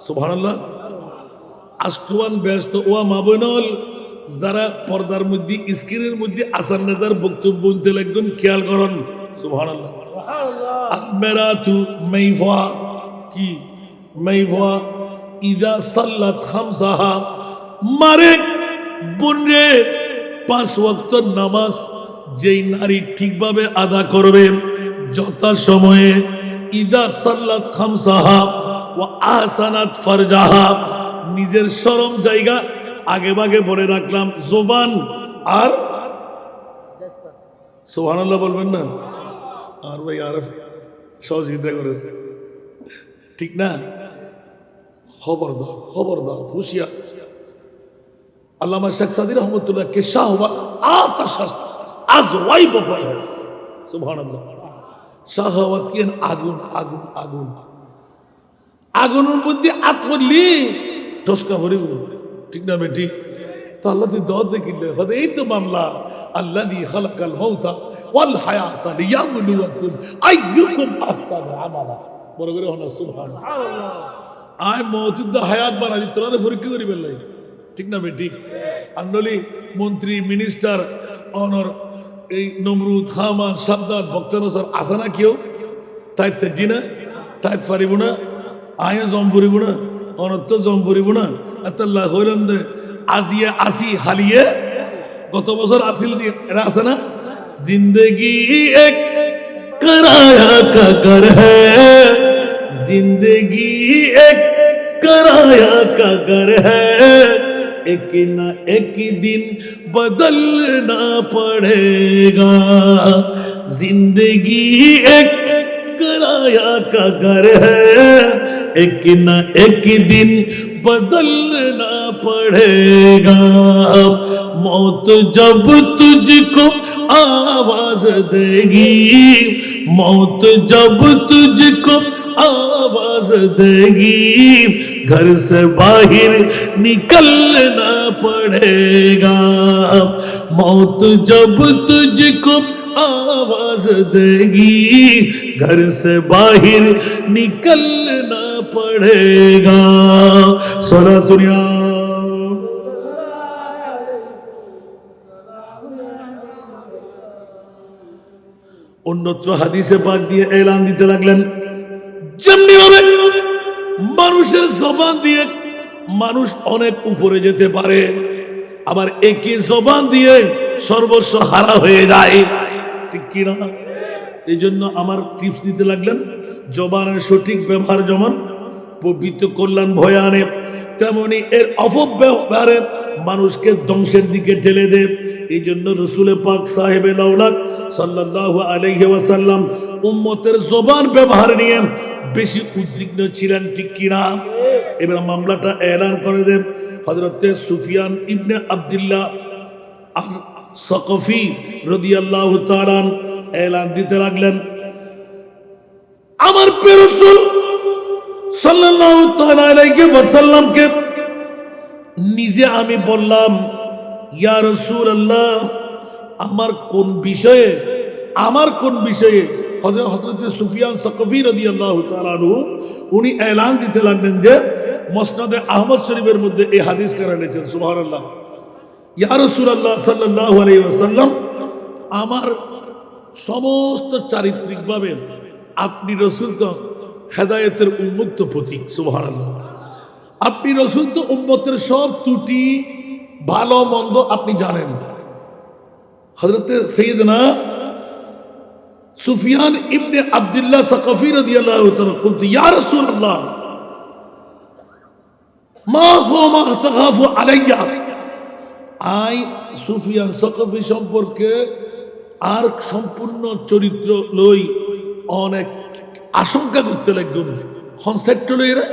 সুবহানাল্লাহ। আষ্টওয়ান ব্যস্ত ওয়া মাবনল, যারা পর্দার মধ্যে স্ক্রিনের মধ্যে আসান নেজার বক্তব্য শুনতে লাগবেন, খেয়াল করুন। সুবহানাল্লাহ। আলমেরাতু মাইফা কি মাইফা ইদা সাল্লাত খামসাহা, মারে বুনরে 5 ওয়াক্ত নামাজ যেই নারী ঠিকভাবে আদা করবে যথা সময়ে, ইদা সাল্লাত খামসাহা ওয়া আহসানাত ফারজাহা, নিজের শরম জায়গা আগে ভাগে বলে রাখলাম, জবান আর সুবহানাল্লাহ বলবেন না। আর ভাই আর সহযোগিতা করে, ঠিক না? খবরদার খবরদার, হুঁশিয়ার। আল্লামা শেখ সাদী রহমতুল্লাহ কে শাহওয়াত আতাশ আজওয়াই বাবাই। সুবহানাল্লাহ। শাহওয়াত কি আগুন, আগুন, আগুন, আগুনের মধ্যে আত করলি টসকা ভরিব, ঠিক না বেটি? তো আল্লাহ তুই দর দেখিলে হতে এই তো মামলা, আল্লাযী খালাকাল মাউতা ওয়াল হায়াতা লিয়াবলুয়াকুম আইয়ুকুম আহসানু আমালা। বড় করে হনা সুবহানাল্লাহ। আয় মওজুদ হায়াত বানালি তোরা পরীক্ষা করি বেলাই, ঠিক না বেটি? আন্দোলি মন্ত্রী মিনিস্টার অনর এই নমরুদ হামান সাদ্দাত বক্তানসর আসা না কেউ তাই তেজি না, তাই পারিব না, আয় জম পড়িব না, অনত্য জম পড়িব না। আল্লাহ হইলেন দে আজিয়ে আসি হালিয়ে, গত বছর আসিল দিয়ে এরা আছে না। জিন্দগি এক कराया का घर है, जिंदगी एक कराया का घर है, एक ना एक दिन बदलना पड़ेगा, जिंदगी एक कराया का घर है, एक ना एक दिन बदलना पड़ेगा, मौत जब तुझको आवाज देगी, मौत जब तुझको आवाज देगी, घर से बाहर निकलना पड़ेगा, मौत जब तुझको आवाज देगी, घर से बाहर निकलना पड़ेगा। सोना दुनिया অন্যত্র হাদিসে পাক দিয়ে এলান দিতে লাগলেন, যেমনি ভাবে মানুষের জবান দিয়ে মানুষ অনেক উপরে যেতে পারে, আবার একই জবান দিয়ে সর্বস্ব হারা হয়ে যায়, ঠিক কিনা? এই জন্য আমার টিপস দিতে লাগলেন, জবানের সঠিক ব্যবহার যেমন পবিত্র কল্যাণ ভয় আনে, তেমনি এর অপব্যবহারে মানুষকে ধ্বংসের দিকে ঠেলে দেয়। এই জন্য রসুল পাক সাহেবে লাউলাক সাল্লাল্লাহু আলাইহি ওয়াসাল্লাম উম্মতের জবান ব্যবহার নিয়ে বেশি উদ্বিগ্ন ছিলেন, ঠিক কিনা? এবার মামলাটা এলান করে দেন হযরতে সুফিয়ান ইবনে আব্দুল্লাহ আল সাকফি রাদিয়াল্লাহু তাআলা এলান দিতে লাগলেন, আমার প্রিয় রাসূল সাল্লাল্লাহু তাআলা আলাইহি ওয়াসাল্লামকে নিজে আমি বললাম, ইয়া রাসূলুল্লাহ, আমার কোন বিষয়ে হযরত সুফিয়ান সাকফি রাদিয়াল্লাহু তাআলা আনহু উনি এলান দিতে লাগলেন যে মুসনাদে আহমদ শরীফের মধ্যে এই হাদিস কারা এনেছেন, সুবহানাল্লাহ। ইয়া রাসূলুল্লাহ সাল্লাল্লাহু আলাইহি ওয়াসাল্লাম, আমার সমস্ত চারিত্রিকভাবে আপনি রাসূল তো হেদায়েতের উন্মুক্ত প্রতীক, সুবহানাল্লাহ। আপনি রাসূল তো উম্মতের সব ত্রুটি ভালো মন্দ আপনি জানেন। হযরতে সাইয়েদনা সুফিয়ান ইবনে আব্দুল্লাহ সাকফি রাদিয়াল্লাহু তাআলা বলতে, ইয়া রাসূলুল্লাহ, মা হুয়া মা তাখাফু আলাইয়া। আই সুফিয়ান সাকফি সম্পর্কে আর সম্পূর্ণ চরিত্র লই অনেক আশঙ্কা করতে লাগবেন। কনসেপ্ট লইরা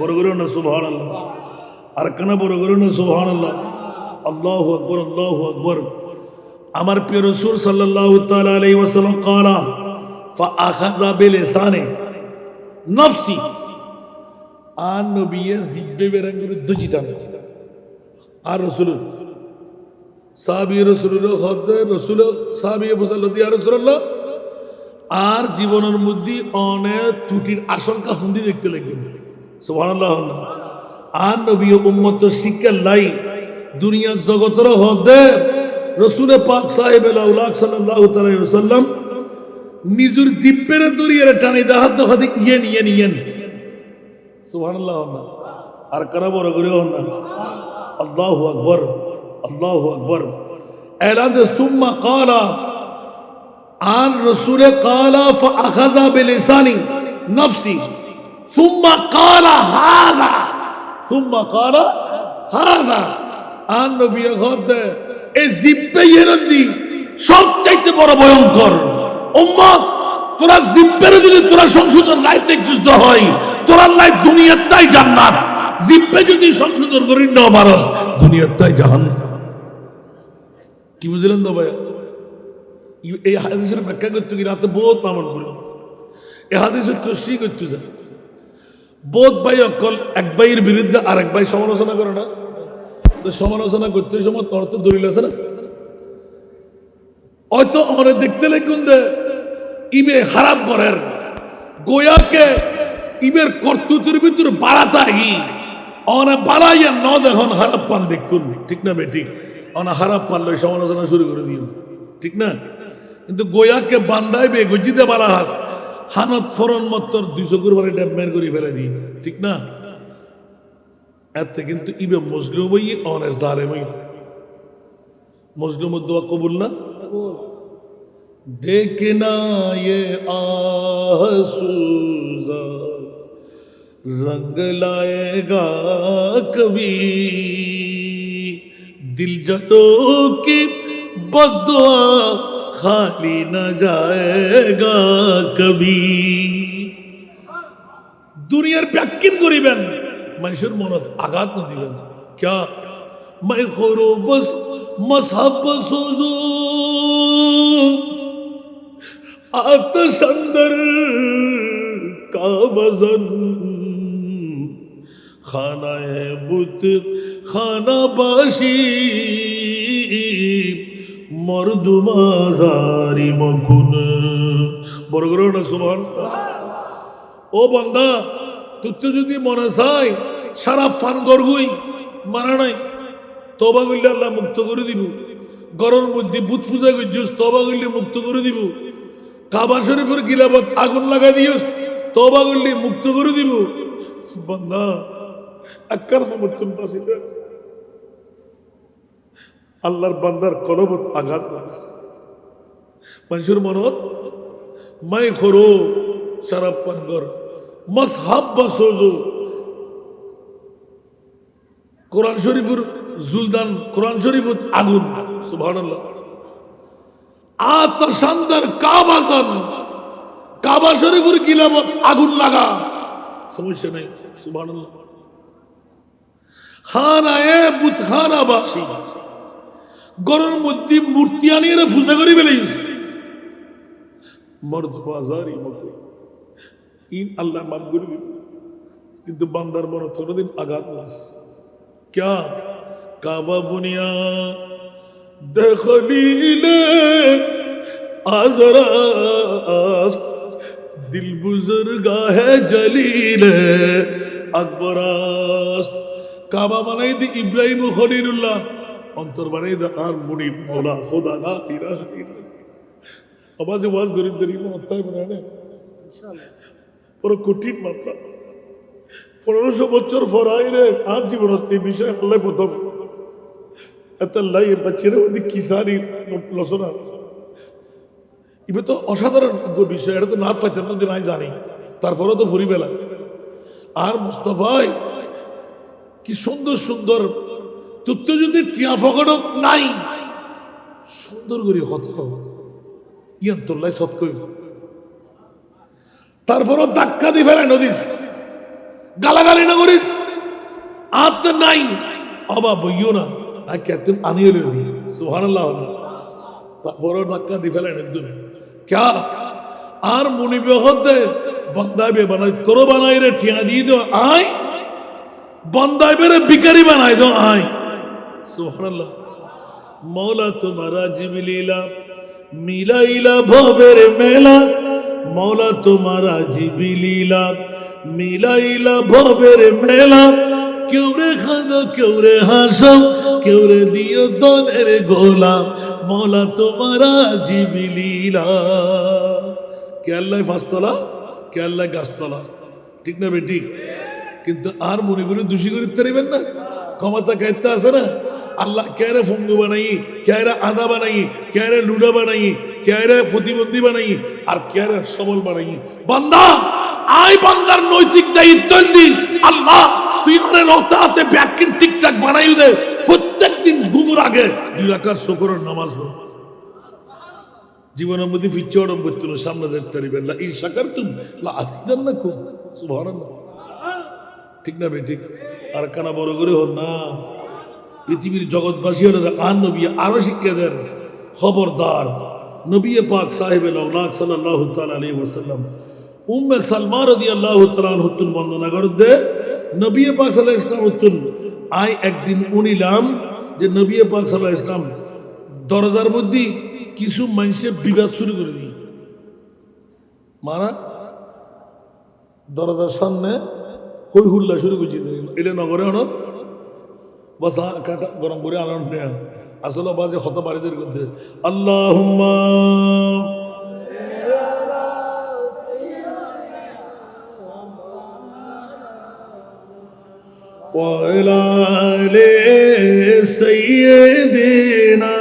বড় করে না সুবহানাল্লাহ, আর কেন বড় করে না সুবহানাল্লাহ, আল্লাহু আকবার, আল্লাহু আকবার। আমার প্রিয় রাসূল সাল্লাল্লাহু তাআলা আলাইহি ওয়াসাল্লাম قال فاخذ بلسانه نفسي, আর নবীয়ে জিহ্বে বেরাঙ্গুর দুজিটা আর রাসূল সাহাবী রাসূলুল্লাহ হদ রাসূল সাহাবী ফজল ইয়া রাসূলুল্লাহ, আর জীবনের মধ্যে অনেক ত্রুটির আশঙ্কা হন্দি দেখতে লাগবেন, সুবহানাল্লাহ। আর নবী উম্মত শিক্ষা লাই দুনিয়া জগতের হদে রসুল পাক সাহেবে লাউলাক সাল্লাল্লাহু তাআলা আলাইহি ওয়াসাল্লাম নিজের জিব্বের দরিয়ে টানি দাহাত দহাতে ইয়েন সুবহানাল্লাহ। আর কারা বড় করে হন না, আল্লাহু আকবার, আল্লাহু আকবার। এলান দে সুম্মা ক্বালা, আর রাসূল ক্বালা ফাআখাযা বিলিসানি নফসি সুম্মা ক্বালা হাযা, আর নবী হদে এই জিব্বে ইয়েরন্দি সবচাইতে বড় ভয়ঙ্কর। উম্মত, তোরা জিব্বের যদি তোরা সংশোধন লাইতে যুদ্ধ হয়, তোরা লাই দুনিয়ার তাই জান্নাত। জিব্বে যদি সংশোধন করি না পারস, দুনিয়ার তাই জাহান্নাম। কি বুঝলেন তো ভাই? এই হাদিসের ব্যাখ্যা করতে গিয়ে রাতে বহুত নামন পড়ে, এই হাদিসের তশরিহ করতে যায়। বহুত ভাই অকল এক ভাইয়ের বিরুদ্ধে আর এক ভাই সমালোচনা করে না, তো সমালোচনা করতে সময় তোর তো দলিল আছে না, হয়তো অনেক দেখতে লাগুন দে ইবে খারাপ করেন গোয়াকে ইবের কর্তুতের ভিতরে বাড়াতে আহি অনেক বাড়াইয়া ন দেখুন খারাপ পান দেখুন, ঠিক না বেঠিক? অনেক খারাপ পারলে সমালোচনা শুরু করে দিন, ঠিক না? কিন্তু গোয়াকে বান্ধাইবে গজিতে বাড়া হাস হানত ফরন মত্তর 200 কুরবানি ড্যামের করে ফেলে দিই, ঠিক না? এতে কিন্তু ইবে মজলুমই অনেক জালেমই, মজলুমের দোয়া কবুল না। देखना ये आसूजा रंग लाएगा कभी, दिल जलों की बद्दुआ खाली न जाएगा कभी। দুনিয়ার ব্যাখ্যান করিবেন, মানুষের মনত আঘাত না দিবেন। क्या मैं खोरो बस मजहब सोजो आतश अंदर का वजन, खाना है बुत खाना बाशी मर्दुमाजारी मकुन। বড় করে না সুবহানাল্লাহ। ও বান্দা, তুই যদি মনে চাই সারা ফান গরগুই মানা নাই, তওবা করলে আল্লাহ মুক্ত করে দিব। গরর মধ্যে বুত পূজা করছিস, তওবা করলে মুক্ত করে দিব। কাবা শরীফের গিলাবত আগুন লাগাই দিস, তওবা করলে মুক্ত করে দিব। বান্দা আকার সমর্থন পাইছিল আল্লাহর বান্দার কলবত আঘাত মারিস মানুষের মনত মাই খরো শরাব পান কর মসহাব বা সোজো কোরআন শরীফের জুলদান কোরআন শরীফের আগুন সুবহানাল্লাহ আতশানদার কাবাজান কাবা শরীফের গিলাবত আগুন লাগা সমস্যা নাই সুবহানাল্লাহ খানায়ে বুতখানা বাসি গরুর মধ্যে মূর্তি আনিয়ে পূজা করি বেলাইস মর্দ বাজারি মতো ইন আল্লাহ মাফ করে দিবে কিন্তু বান্দার মনে কোনোদিন আঘাত নিস क्या काबा बुनिया दखलीले आजरास्त दिल बुजुर्गा है जलीले अकबरास्त काबा बनाई दे इब्राहिम खलीलुल्लाह अंतर बनाई दे आर मुनी मौला खुदा ला इलाहा इल्लल्लाह आवाज आवाज गरीब दरी में होता है बनाने इंशाल्लाह और कठिन मात्रा 1500 বছর ফরাইরে আর জীবনত এই বিষয় আল্লাহ প্রথম এত আল্লাহ এই বাচ্চারা ওদি কিসারি লসনা ইবে তো অসাধারণ বিষয় এটা তো না পাইতেন না দিন জানি তারপরেও তো ফুরি বেলা আর মুস্তাফাই কি সুন্দর সুন্দর তথ্য যদি টিয়া ফকড়ক নাই সুন্দর করে হতো ইয়ান তোল্লাই সৎ কই তারপরও ধাক্কা দিয়ে ফেলে নদীস গালাগালি না করিস আত নাই অবা বইও না আর কেতন আনিয়ে লই সুবহানাল্লাহ বড় ধাক্কা দি ফেলেন একদম क्या আর মুনি বেহদে বন্দাইবে বানাই তোর বানাই রে টিয়া দি দো আই বন্দাইবে রে ভিখারি বানাই দো আই সুবহানাল্লাহ মৌলা তোমারা জিবলীলা মিলাইলা ভবের মেলা মৌলা তোমারা জিবলীলা মিলাইলা ভবের মেলা কেউ রে খাদো কেউ রে হাসো কেউ রে দিও দনের গোলা মৌলা তোমারা জিবলীলা কে আল্লাহ ফাঁসতলা কে আল্লাহ গাছতলা ঠিক না বেটি কিন্তু আর মনে করে দোষী করে পারিবেন না ক্ষমতা কাইতে আছে না আল্লাহ কেরে ফঙ্গু বানাই কেরে আদা বানাই কেরে লুডা বানাই কেরে প্রতিবন্ধী বানাই আর কেরে সবল বানাই বান্দা আই বান্দার নৈতিক দায়িত্ব দিন আল্লাহ তুই করে রক্তাতে ব্যাকিং ঠিকঠাক বানাই দে প্রত্যেকদিন ঘুমুর আগে 2 রাকাত শুকরের নামাজ পড় জীবনের মধ্যে ফিচড়ম করতেন সামনে দেখতে পারিবেন লা ইন শাকারতুম লা আসিদান্নাকুম সুবহানাল্লাহ ঠিক না বে ঠিক আর কানা বড় করে হন না পৃথিবীর জগৎবাসী হলে আর নবী আরো শিক্ষা দেন খবরদার নবী পাক সাহেবে লাউলাক সাল্লাল্লাহু তাআলা আলাইহি ওয়াসাল্লাম উম্মে সালমা রাদিয়াল্লাহু তাআলা আনহুর বর্ণনা করতে নবী পাক সাল্লাল্লাহু আলাইহি ওয়াসাল্লাম আই একদিন উনিলাম যে নবী পাক সাল্লাল্লাহু আলাইহি ওয়াসাল্লাম দরজার মধ্যে কিছু মানুষের বিবাদ শুরু করেছে মারা দরজার সামনে হই হুল্লা শুরু করেছে এটা নগরে হন বাস কাটা গরম করে আনন্দ নেয়া আসলে বাজে হত বাড়িদের মধ্যে আল্লাহুম্মা ওয়া আলা আলি সাইয়্যিদিনা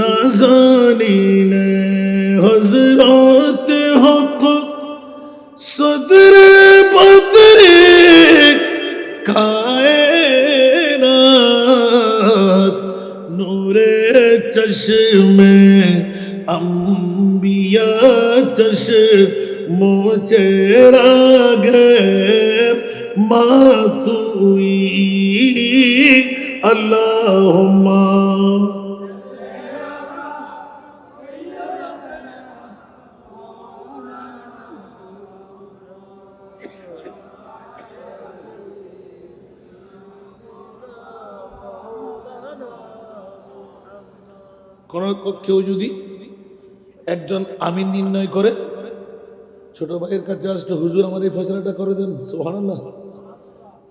নাজানিন হযরত হক সদর বদরে কায়নাত নূরে চশমে अंबिया चश्मो चेरागे मातुई अल्लाहुम्मा কোন কেউ যদি একজন আমিন নির্ণয় করে ছোট ভাইয়ের কাছে আসলে হুজুর আমার এই ফয়সালাটা করে দেন সুবহানাল্লাহ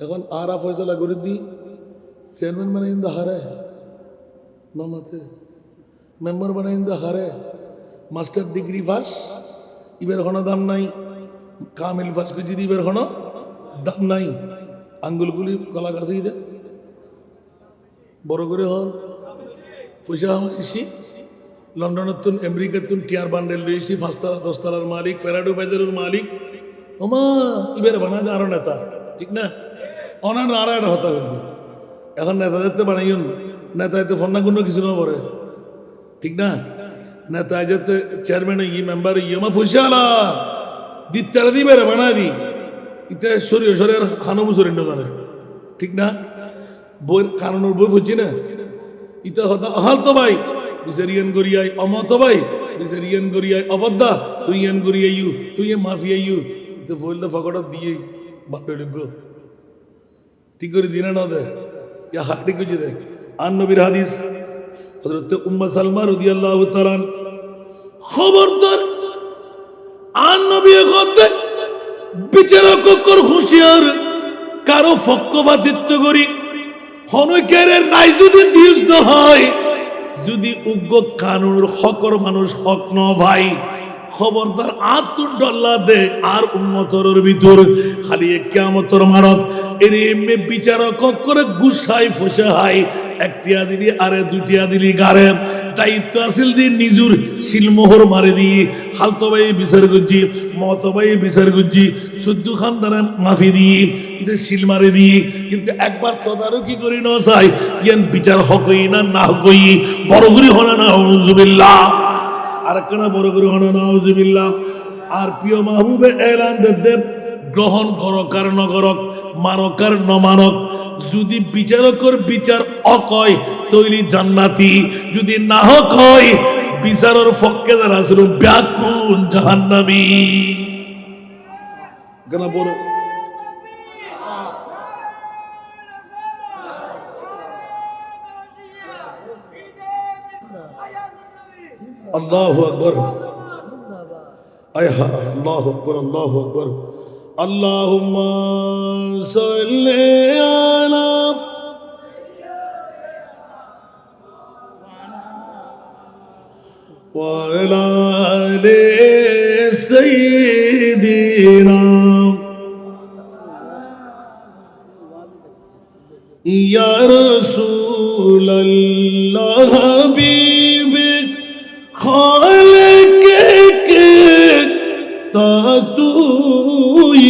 এখন আরা ফয়সালা করে দিই চেয়ারম্যান বানাই দা হারে মামাতে মেম্বার বানাই দা হারে মাস্টার ডিগ্রি পাস ইবের কোনো দাম নাই, কামিল 5 কেজি ইবের কোনো দাম নাই। আঙ্গুলগুলি কলা গাছেই দে বড় করে হল পয়সা হামাইছি লন্ডনের তুন আমেরিকার তুন টিয়ার বান্ডেল লইছি 5 তলা 10 তলার মালিক ফেরাডো ফাইজারের মালিক ওমা ইবের বানায় আরো নেতা ঠিক না অনার আর একটা হতা করবে এখন নেতা যেতে বানাইন নেতা এতে ফন্না কোনো কিছু না পড়ে ঠিক না নেতা যেতে চেয়ারম্যান ই মেম্বার ইমা পয়সা আলা দিতারা দিবে রে বানায় দি ইতে শরীর হানমু শরীর না ঠিক না বই কারণের বই বুঝছি না ইতে হতা হাল তো ভাই বিচারিয়ান গরিয়াই অমত ভাই বিচারিয়ান গরিয়াই অবদ্ধা তুই ইয়ান গরিয়াইউ তুই মাফিয়াইউ ইতে বললে ফকড়া দিয়ে বাপে লিখো ঠিক করে দিনা না দে ইয়া হাটি কুজি দে আন নবীর হাদিস হযরত উম্মে সালমা রাদিয়াল্লাহু তাআলা খবরদার আন নবী কথা বিচারক কর হুঁশিয়ার কারো পক্ষপাতিত্ব করি হনকের রায় যদি দিষ্ট হয় যদি উগ্র কানুনের হকর মানুষ হক ন ভাই খবরদার আতুন ডল্লা দে আর উম্মতরের ভিতর খালি কিয়ামতের মারত এর এমনি বিচারক করে গুসাই ফুসে হাই একটিয়া দিলি আরে দুটিয়া দিলি গারে দায়িত্ব আসিল দি নিজুর শিলমোহর মারে দি হালতো ভাই বিচার গুজি মত ভাই বিচার গুজি সুদ্দু খানদানে মাফি দি এটা শিল মারে দি কিন্তু একবার তদারকি করি না চাই ইয়ান বিচার হকই না না হকই বড় করি হনা না হুজুবিল্লাহ আর কেন বড় করে হনা না হুজুবিল্লাহ আর প্রিয় মাহবুবে এলান দেব গ্রহণ করক আর নগরক মানক আর নমানক যদি বিচারকর বিচার অকয় তৈরি জান্নাতি যদি না হয় বিচারের পক্ষে যারা আসলে ব্যাকুন জাহান্নামী কেন বড় আল্লাহু আকবার আয়হা আল্লাহু আকবার আল্লাহু আকবার আল্লাহুম্মা সাল্লি আলা ওয়া আলা আলি সাইয়্যিদিনা ইয়া রাসূলুল্লাহ হাবিবি খালিকে তুই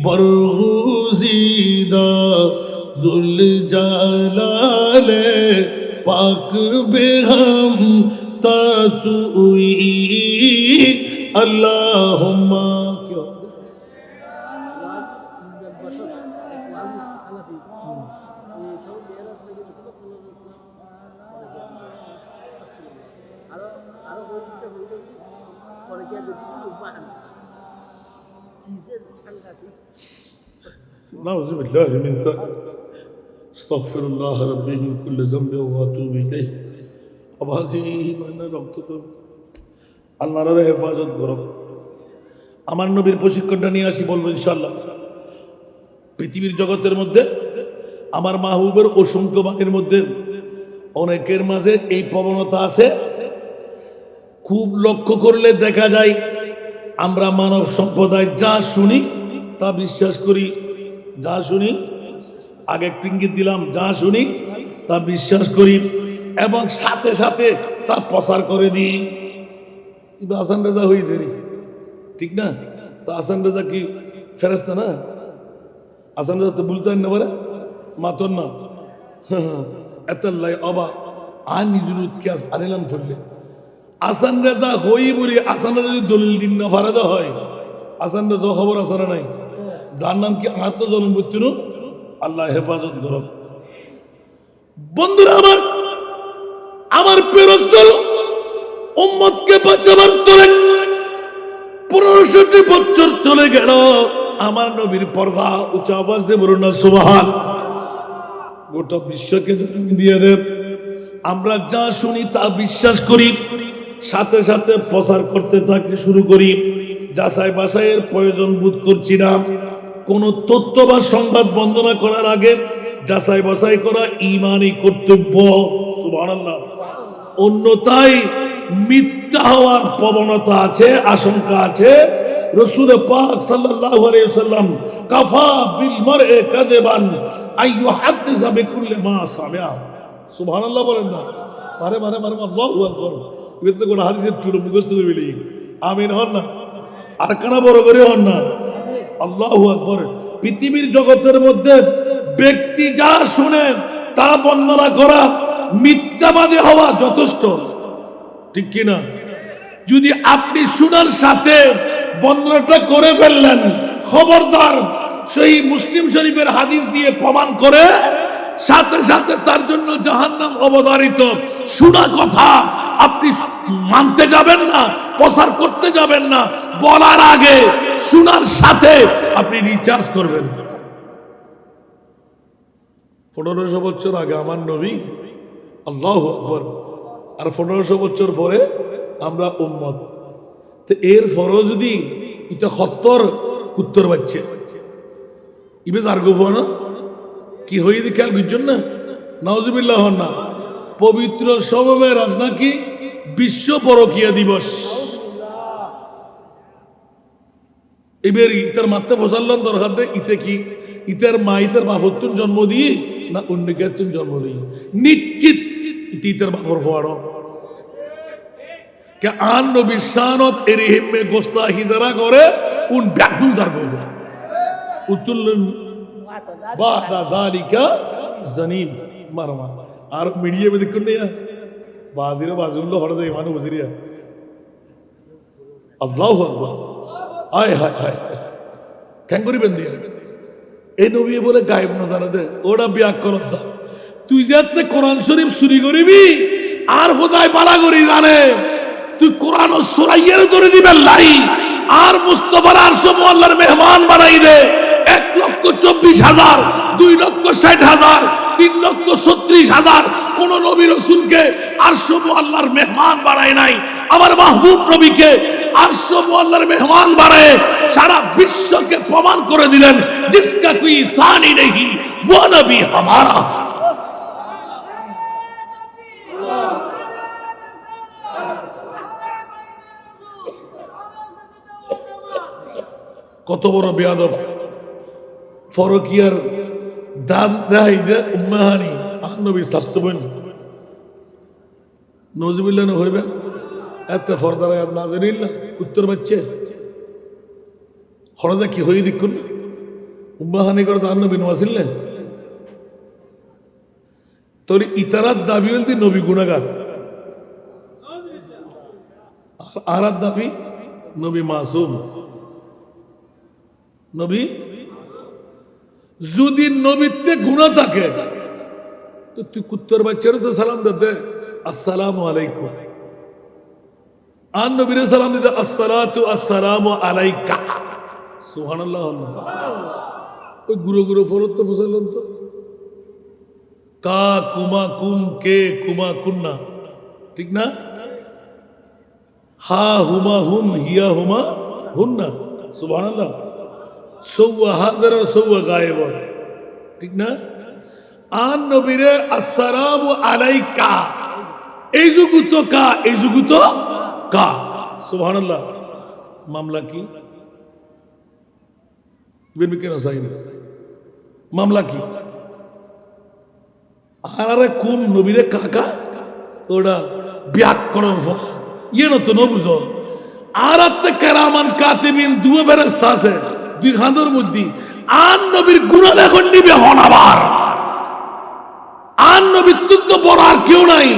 বরগুজিদা দুল জালালে পাক বেহম তা তুই আল্লাহুম্মা نعوذ بالله من ذلك استغفر الله ربي من كل ذنب واتوب اليه আবাসি মানে রক্ত তো আল্লাহর হেফাজত করো আমার নবীর প্রশিক্ষণটা নিয়ে আসি বলবো ইনশাআল্লাহ পৃথিবীর জগতের মধ্যে আমার মাহবুবের অসংখ্য বাণীর মধ্যে অনেকের মাঝে এই প্রবণতা আছে খুব লক্ষ্য করলে দেখা যায় আমরা মানব সম্প্রদায় যা শুনি তা বিশ্বাস করি যা শুনি আগে একটু ইঙ্গিত দিলাম যা শুনি তা বিশ্বাস করি এবং সাথে সাথে তা প্রচার করে দিই কিন্তু হাসান রেজা হই দেরি ঠিক না তো হাসান রেজা কি ফেরেস্তা না হাসান রেজা তো বলতেন না বলে মাতন না এত লাই অবা আর নিজুর উৎকাস আনিলাম চললে হাসান রেজা হই বলি হাসান রেজা যদি দলিল দিন না ফারাদা হয় হাসান রেজা খবর আসানা নাই যার নাম কি আর তো জন্ম বুঝছিল আল্লাহ হেফাজত করো বন্ধুরা আমার প্রিয় রাসূল উম্মতকে বাঁচাবার তরে 1500 বছর চলে গেল আমার নবীর পর্দা উঁচা আওয়াজ দিয়ে বলুন না সুবহান গোটা বিশ্বকে দিয়ে দেব আমরা যা শুনি তা বিশ্বাস করি সাথে সাথে প্রচার করতে থাকি শুরু করি যাচাই বাছাইয়ের প্রয়োজন বোধ করছি না কোন তথ্য বা সংবাদ বন্দনা করার আগে যাচাই বাছাই করা ঈমানি কর্তব্য সুবহানাল্লাহ অন্যথায় মিথ্যা মিথ্যা হওয়ার প্রবণতা আছে, আশঙ্কা আছে। রাসূল পাক সাল্লাল্লাহু আলাইহি ওয়াসাল্লাম কাফা বিল মার'i কাযিবান আইয়ুহাদ্দিসা বিকুল্লি মা সামিআ। সুবহানাল্লাহ বলেন না? মারে মারে মারে আল্লাহু আকবার। এটা তো কোন হাদিসের টুকরো মুখস্থ করে বলি। আমিন হন না? আর কানা বড় করে হন না? আল্লাহু আকবার। পৃথিবীর জগতের মধ্যে ব্যক্তি যা শুনে তা বর্ণনা করা, মিথ্যাবাদী হওয়া যথেষ্ট, ঠিক কি না? যদি আপনি শোনার সাথে বর্ণনাটা করে ফেললেন, খবরদার সেই মুসলিম শরীফের হাদিস দিয়ে প্রমাণ করে সাথে সাথে তার জন্য জাহান্নাম অবধারিত। শোনা কথা আপনি মানতে যাবেন না, প্রচার করতে যাবেন না, বলার আগে শোনার সাথে আপনি রিচার্জ করবেন। 1500 বছর আগে আমার নবী, আল্লাহু আকবার, আর 1500 বছর পরে আমরা উম্মত। তো এর পরও যদি এটা 70 উত্তর বাচ্চে ইবে জার্গো না কি হয়ে দি খেয়াল বুঝছেন না? নাউজুবিল্লাহ হন না। পবিত্র শবে রাজ নাকি বিশ্ব পরকীয়া দিবস। এবার ইতার মাত্রা ফসাল্লান দরকার দেয়। ইতে কি ইতার মা ইতার বাপত্তুন জন্ম দিয়ে না অন্য কেতুন জন্ম দিয়ে? নিশ্চিত ইতি ইতার বাপর ফোয়ানো কে আন নবী শানত এরিহিম মে গোস্তাহি যারা করে উন ব্যাকুল জার্গো উতুল বাদা যালিকা জানিম মারমা। আর মিডিয়া মে দেখুন না বাজিরা বাজুল্লাহ হরে যায় মানু বজিরিয়া। আল্লাহু আকবার। আয় হায় হায় কেন করিবেন দিয়া এই নবী বলে গায়েব না জানা দে ওটা বিয়াক করস। তুই যাতে কোরআন শরীফ চুরি করিবি আর খোদায় বালা করি জানে তুই কোরআন ও সুরাইয়ের ধরে দিবেন লাই আর মুস্তাফার আরশ আল্লাহর মেহমান বানাই দে। 1,24,000, 2,60,000, 3,36,000 কোন নবী রাসূলকে আরশ আল্লাহর মেহমান বানায় নাই। আমার মাহবুব নবীকে আরশ আল্লাহর মেহমান বানায় সারা বিশ্বকে প্রমাণ করে দিলেন জিসকা কোই সানি নেহি वो নবী हमारा। কত বড় বেয়াদব! ফরকিয়ার দান দেয় উম্মাহানি আর নবী স্বাস্থ্যবান নজবিল্লাহ হইবে এত ফরদারায় আর না জানিল না উত্তর বাচ্চে হরদা কি হয়ে দেখুন উম্মাহানি করে তো আর নবী নওয়াজিল্লেন তোর ইতারাত দাবি হল নবী গুণাগার আর দাবি নবী মাসুম। নবী যদি নবীতে গুণা থাকে তো তুই কুত্তর বাচ্চারও তো সালাম দিতে আসসালামু আলাইকুম, আর নবীর সালাম দিতে আসসালাতু আসসালামু আলাইকা। সুবহানাল্লাহ। ওই গুরু গুরু ফরত তো ফুসালেন তো কা কুমা কুম কে কুমা কুন্না, ঠিক না? হা হুমা হুম হিয়া হুমা হুন্না। সুবহানাল্লাহ। সৌয়া হাজার সৌয়া গায়েব, ঠিক না? আর নবীরে আসসালামু আলাইকা এই যুগু তো কা এই যুগু তো কা। সুবহানাল্লাহ। মামলা কি কেন চাই না? মামলা কি? আর কোন নবীরে কাকা ওটা ব্যাকরণ ইয়ে নতুন বুঝো। আর কেরামান কাতিবিন দুয়ে ফেরেশতা আছে দুই খান্দর মধ্যে। আর নবীর গুণা এখন নিবে হন আবার। আর নবীর তো বড় আর কেউ নাই।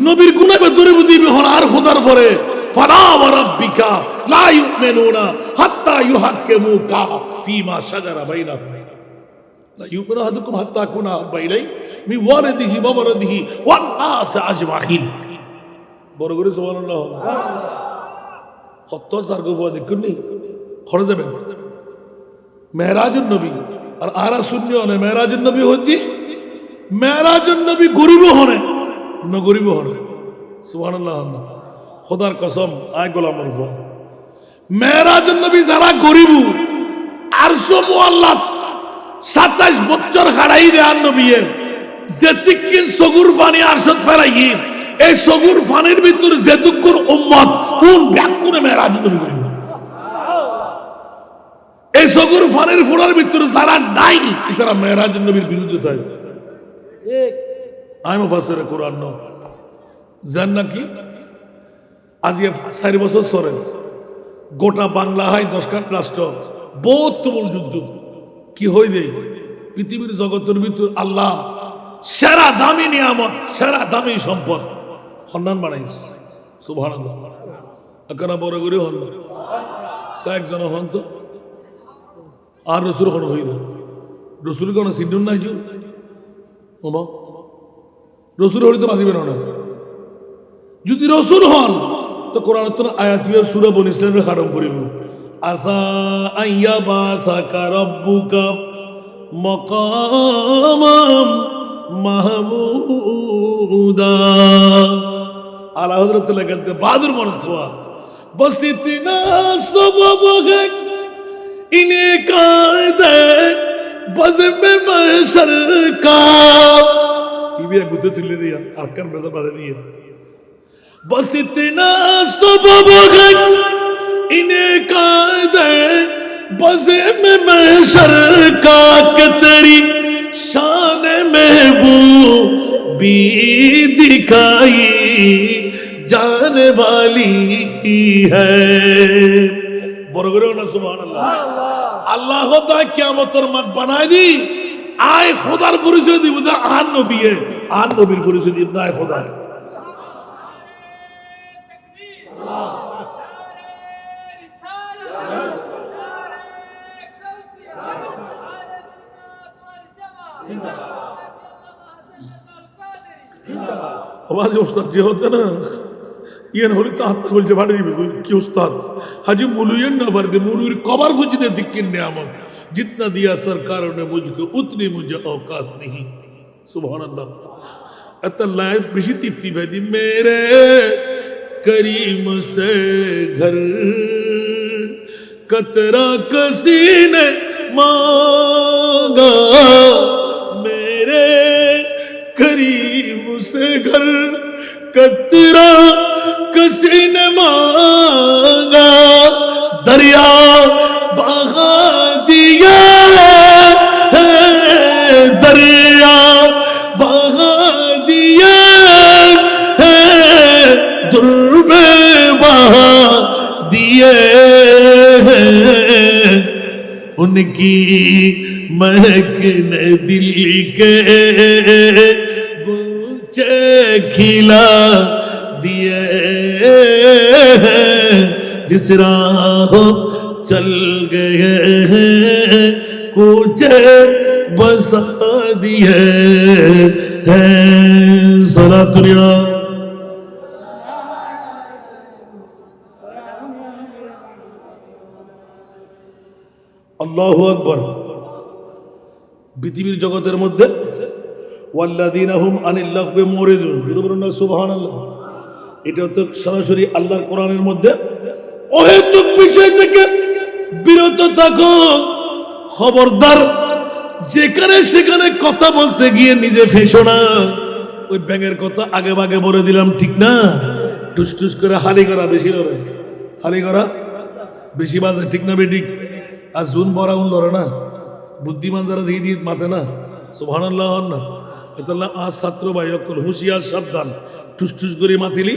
নবীর গুণা ধরে দিবে হন আর খোদার পরে ফালা ওয়া রাব্বিকা লা ইউমিনুনা হাত্তা ইউহাক্কিমুকা ফীমা শাজারা বাইনাহুম লা ইউমিনু আহাদুকুম হাত্তা কুনা বাইলাই মি ওয়ালিদিহি ওয়া ওয়ালাদিহি ওয়ান নাস আজমাইন। বড় করে সুবহানাল্লাহ। কত জার্গো দেখুননি খড়ে দেবেন মেহরাজুন নবী আর আরা শূন্য হলে মেহরাজুন নবী হতি মেহরাজুন নবী গরিব হনে ন গরিব হনে। সুবহানাল্লাহ। খোদার কসম আয় গোলাম রফা মেহরাজুন নবী যারা গরিব আরশ মুআল্লাহ 27 বছর হারাই দে আর নবী যেতিকিন সগুর পানি আরশত ফেরাই এই সগুর ফানের ভিতর যে দুঃখর উম্মত কোন ব্যাকুনে মেরাজ নবী করিব এই সগুর ফানের ফোড়ার ভিতর যারা নাই তারা মেরাজ নবীর বিরুদ্ধে থাকে ঠিক আমি মুফাসসিরে কোরআন ন জান নাকি আজ 4 বছর সরে গোটা বাংলা হয় 10খান রাষ্ট্র বহুত তুমুল যুদ্ধ কি হই দেই পৃথিবীর জগতের ভিতর আল্লাহ সেরা দামি নিয়ামত সেরা দামি সম্পদ সম্মান বানাইস সুবহানাল্লাহ আকারা বড় করে হন একজন হন তো আর রসুল হন হইল রসুল কোন সিন্ধুন নাই জু ওমা রসুল হইতে বাঁচিবে না যদি রসুল হন তো কোরআন তো আয়াত সূরা বনী ইসরাঈলের খারাপ করিব আসা আইয়াবা থাকা রব্বুকা মাকামাম মাহমুদা আলা হযরত লাগাতে বাদুর মরতওয়া বস ইতনা সবব है इन्हें कायदे बज़्म महशर का ये गुते तुले दिया आकर बजा बजा दिया बस इतना सबब है इन्हें कायदे बज़्म महशर का कि तेरी शान महबूबी दिखाई जाने वाली है বড় করে না সুবহানাল্লাহ আল্লাহ খোদা কিয়ামতের মাঠ বানায় দি আয় খোদার পরিচয় দিব না আন নবী আন নবীর পরিচয় দিব না আয় খোদা আওয়াজ ওস্তাদ যে হতে না ইয়ান হলি তাহাত বলছে ভাড়ে কি উস্তাদ हाजी मुलुयन न फर्दे मुलुर कबर फुजदे दिक्किन नियामत जितना दिया सरकार ने मुझको उतनी मुझे औकात नहीं सुभान अल्लाह अतल्लाह बेशी तिफ्ती फैदी मेरे करीम से घर कतरा किसी ने मांगा मेरे करीम से घर कतरा किसी ने मांगा दरिया बहा दिया है दरिया बहा दिया है दुर्बे बहा दिए हैं उनकी महक ने दिल के गुलचे खिला दिए जिस राह चल गए हैं कुछ बसा दिए हैं सलातुल्लाह আল্লাহু আকবার পৃথিবীর জগতের মধ্যে ওয়াল্লাযীনা হুম আনিল লাগবি মুরিদুন সুবহানাল্লাহ এটা তো সরাসরি আল্লাহর কোরআনের মধ্যে অহেতুক বিষয় থেকে বিরত থাকো খবরদার যেখানে সেখানে কথা বলতে গিয়ে নিজে ফেসো না ওই ব্যাঙের কথা আগে ভাগে বলে দিলাম ঠিক না টুস টুস করে হালি করা বেশি লড়ে হালি করা বেশি বাজে ঠিক না বেঠিক আর জুন বড়া উন লড়ে না বুদ্ধিমান যারা যেই দিয়ে মাতে না সুবহানাল্লাহ না এতাল্লাহ আজ ছাত্র ভাই অকল হুঁশিয়ার সাবধান টুস টুস করে মাতিলি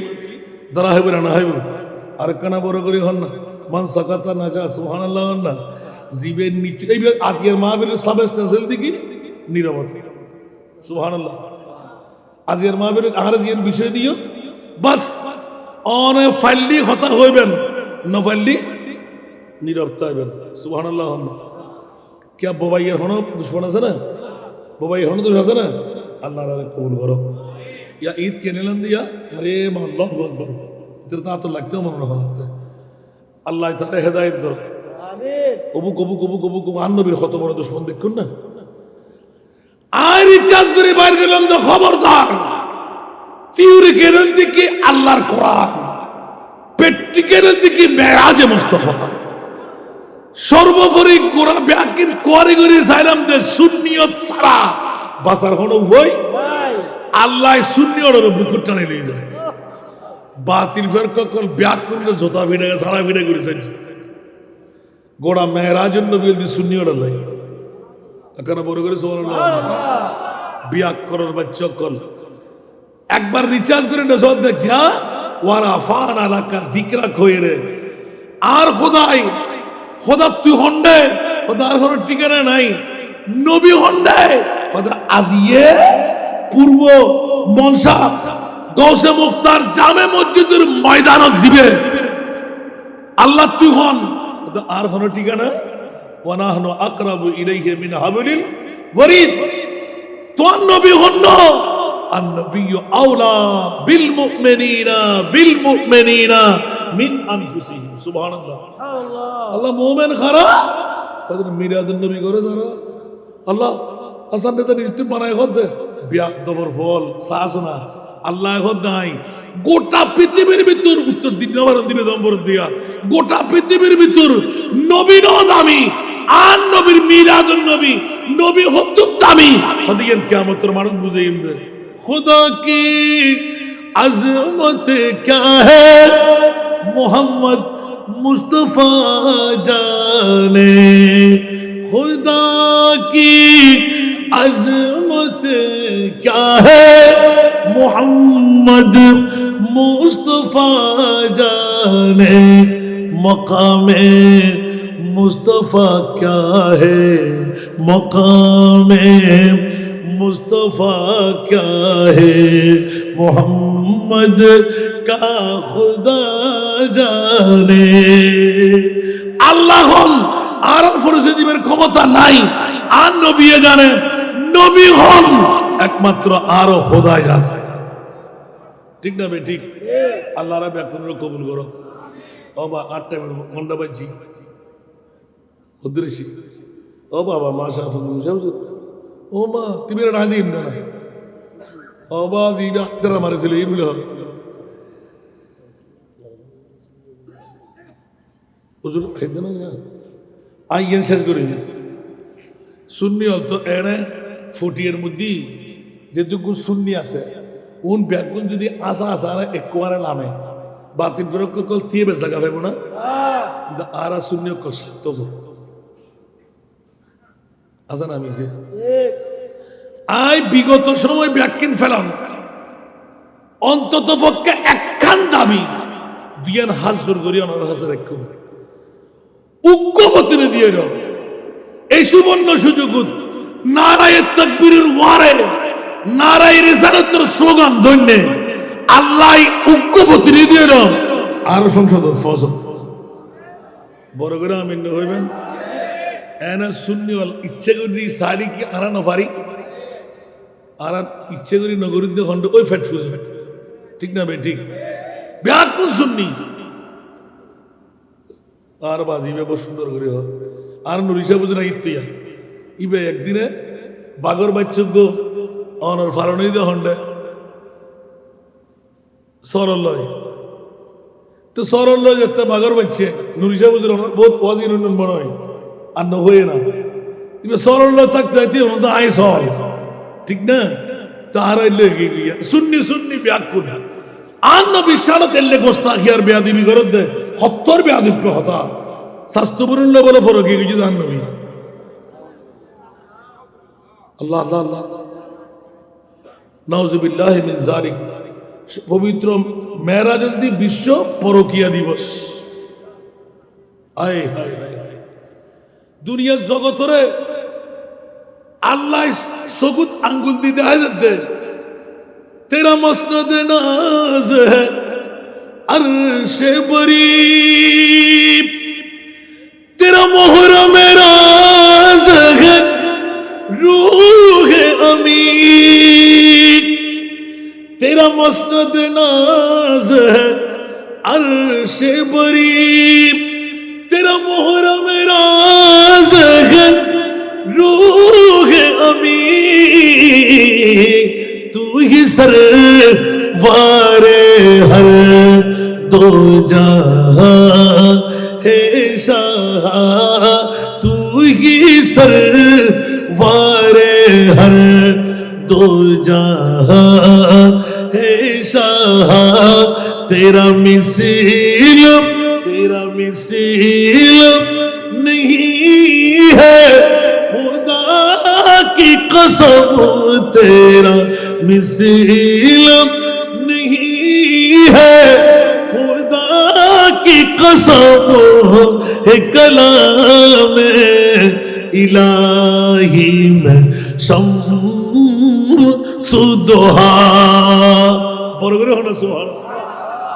দাঁড়া হইবে না হইব আর কানা বড় করে হন না মান সাকাতা না যা সুবহানাল্লাহ না জীবের নিচে এই আজকের মাহফিলের সাবস্টেন্সিয়াল দিকে নীরবতা সুবহানাল্লাহ আজকের মাহফিলের আর জিয়ের বিষয় দিও বাস অনে ফাইলি হতা হইবেন না ফাইলি নীরবতা হইবেন সুবহানাল্লাহ না কি বোবাইয়ের হন দুশমন আছে না বোবাইয়ের হন দোষ আছে না আল্লাহর কবুল করো या ईद के निलन दिया अरे अल्लाहु अकबर तेरे तो लगते हो ममन होते अल्लाह ताला हिदायत करो আমিন কবু কবু কবু কবু কবু আন্নবীর কত বড় দুশমন দেখুন না আর রিচার্জ করে বাইরে গেলাম তো খবরদার তিউরি গেলেন দিকে আল্লাহর কোরআন পেট্টি গেলেন দিকে মেরাজে মুস্তাফা সর্বোপরি কোরআন ব্যাকির কোয়ারি করে চাইলাম যে সুন্নিয়ত ছাড়া বাসার হলো হই ভাই আল্লাহ সুন্নি ওর বুকুর টানে নিয়ে যায় বাতিল ফের কখন ব্যাক করলে জোতা ফিরে সারা ফিরে করেছেন গোড়া মেয়েরাজের নবী সুন্নি ওরা লাই এখানে বড় করে বিয়াক করার বাচ্চা কল একবার রিচার্জ করে না সব দেখ যা ওয়ারা ফান আলাকা দিকরা খয়ে রে আর খোদাই খোদা তুই হন্ডে খোদার কোনো ঠিকানা নাই নবী হন্ডে খোদা আজিয়ে পূর্ব মনসা গৌসে মুখতার জামে মসজিদের ময়দানত দিবে আল্লাহ তুই হন আর কোনো ঠিকানা ওয়ানাহনু আকরাবু ইলাইহি মিন হাবলিল ওয়ারিদ তোর নবী হন النبي أولى بالمؤمنين من أنفسهم سبحان الله الله مؤمن خرا هذا ميلاد النبي করে যারা আল্লাহ আসান রে জানি তুই বানায় খদ বিয়াক দবর ফল সাসনা আল্লাহ খদ নাই গোটা পৃথিবীর ভিতর উত্তর দিন নবরন দিবে দম্বর দিয়া গোটা পৃথিবীর ভিতর নবী দামি আর নবীর মিলাদুন নবী নবী হত্যু দামি হদিয়েন কিয়ামতের মানুষ বুঝে ইমদে खुदा की अज़मत क्या है मोहम्मद मुस्तफा जाने खुदा की अज़मत क्या है मोहम्मद मुस्तफा जाने मकाम मुस्तफा क्या है मकाम मुस्तफा क्या है मोहम्मद का खुदा जाने আল্লাহ আর ফরজে দিবের ক্ষমতা নাই আর নবী জানে নবী হন একমাত্র আর খোদা জানে ঠিক না বে ঠিক আল্লাহ রাব্বি এখন কবুল করো ও বা 8 টাইমের ঘন্টা বাজি উদ্দেশ্যি ও বাবা মাশাআল্লাহ ও মা তুমি রাজি না আওয়াজ ইবা তেরা মারেছিল এই বলে হুজুর আইদেন না আইয়েন শেষ করেছি সুন্নি তো এনে 40 এর মধ্যে যেটুকু সুন্নি আছে উন ব্যাগুন যদি আসা আর একবারে নামে বাতিল ফরক কল দিয়ে বেশ জায়গা পাবো না আর সুন্নি কল সত্য আজান আমি যে আই বিগত সময় ব্যাখ্যান ফেলাম অন্তত পক্ষে একখান দাবি দিয়ান হাজর করি অনার হাজার এক উগ্রপতিনে দিয়ে দাও এই সুবর্ণ সুযোগ নারায়ে তাকবীরের ওয়ারে নারায়ে রিসালাতের স্লোগান ধন্যে আল্লাহ উগ্রপতিনে দিয়ে দাও আর সংসদ ফজল বড় করে আমিন হইবেন এনা সুন্নি ওয়াল ইচ্ছা করি সারি কি আরা নফারি আর ইচ্ছে করি নগরীর খন্ড ওই ফ্যাট ফুজ ঠিক না ভাই ঠিক ব্যাকুল সুন্নি আর বাজিবে বহু সুন্দর করে আর নুরিশা বুঝে না ইত্তিয়া ইবে একদিনে বাগর বাচ্চুগ্য অনর ফারণী দিয়ে হন্ডে সরল লয় তো সরল লয় যেতে বাগর বাচ্চে নুরিশা বুঝে বহুত ওয়াজি নন্দন মনে হয় আর ন হয়ে না তুমি সরল লয় থাকতে হইতে আই সর ঠিক না তারা লেগে গিয়া সুন্নি সুন্নি ব্যাকুল আর নবী শালত এলে গোস্তাখি আর বেয়াদবি করত দে হত্তর বেয়াদব হতা স্বাস্থ্যপূর্ণ বলে ফরক হয়ে গেছে দান নবী আল্লাহ আল্লাহ আল্লাহ নাউজুবিল্লাহ মিন যালিক পবিত্র মেরাজ দি বিশ্ব পরকিয়া দিবস আয় হায় দুনিয়ার জগতরে আল্লাহ সগুত আঙ্গুল দিয়ে দেখা যাচ্ছে তেরা মসনদ নাজ है अर्श बरी तेरा मोहरा मेरा है रूह अमीर तेरा मसनद नाज है अर्श बरी तेरा मोहरा मेरा है रूह अमीर तू ही सरवारे हर दो जहां है शाह तू ही सरवारे हर तो जहां है शाह तेरा मिसील नहीं है खुदा की कसम तेरा मिसील नहीं है खुदा की कसम है कलाम इलाही में शम्सुद्दोहा बड़ করে হলো সুবহান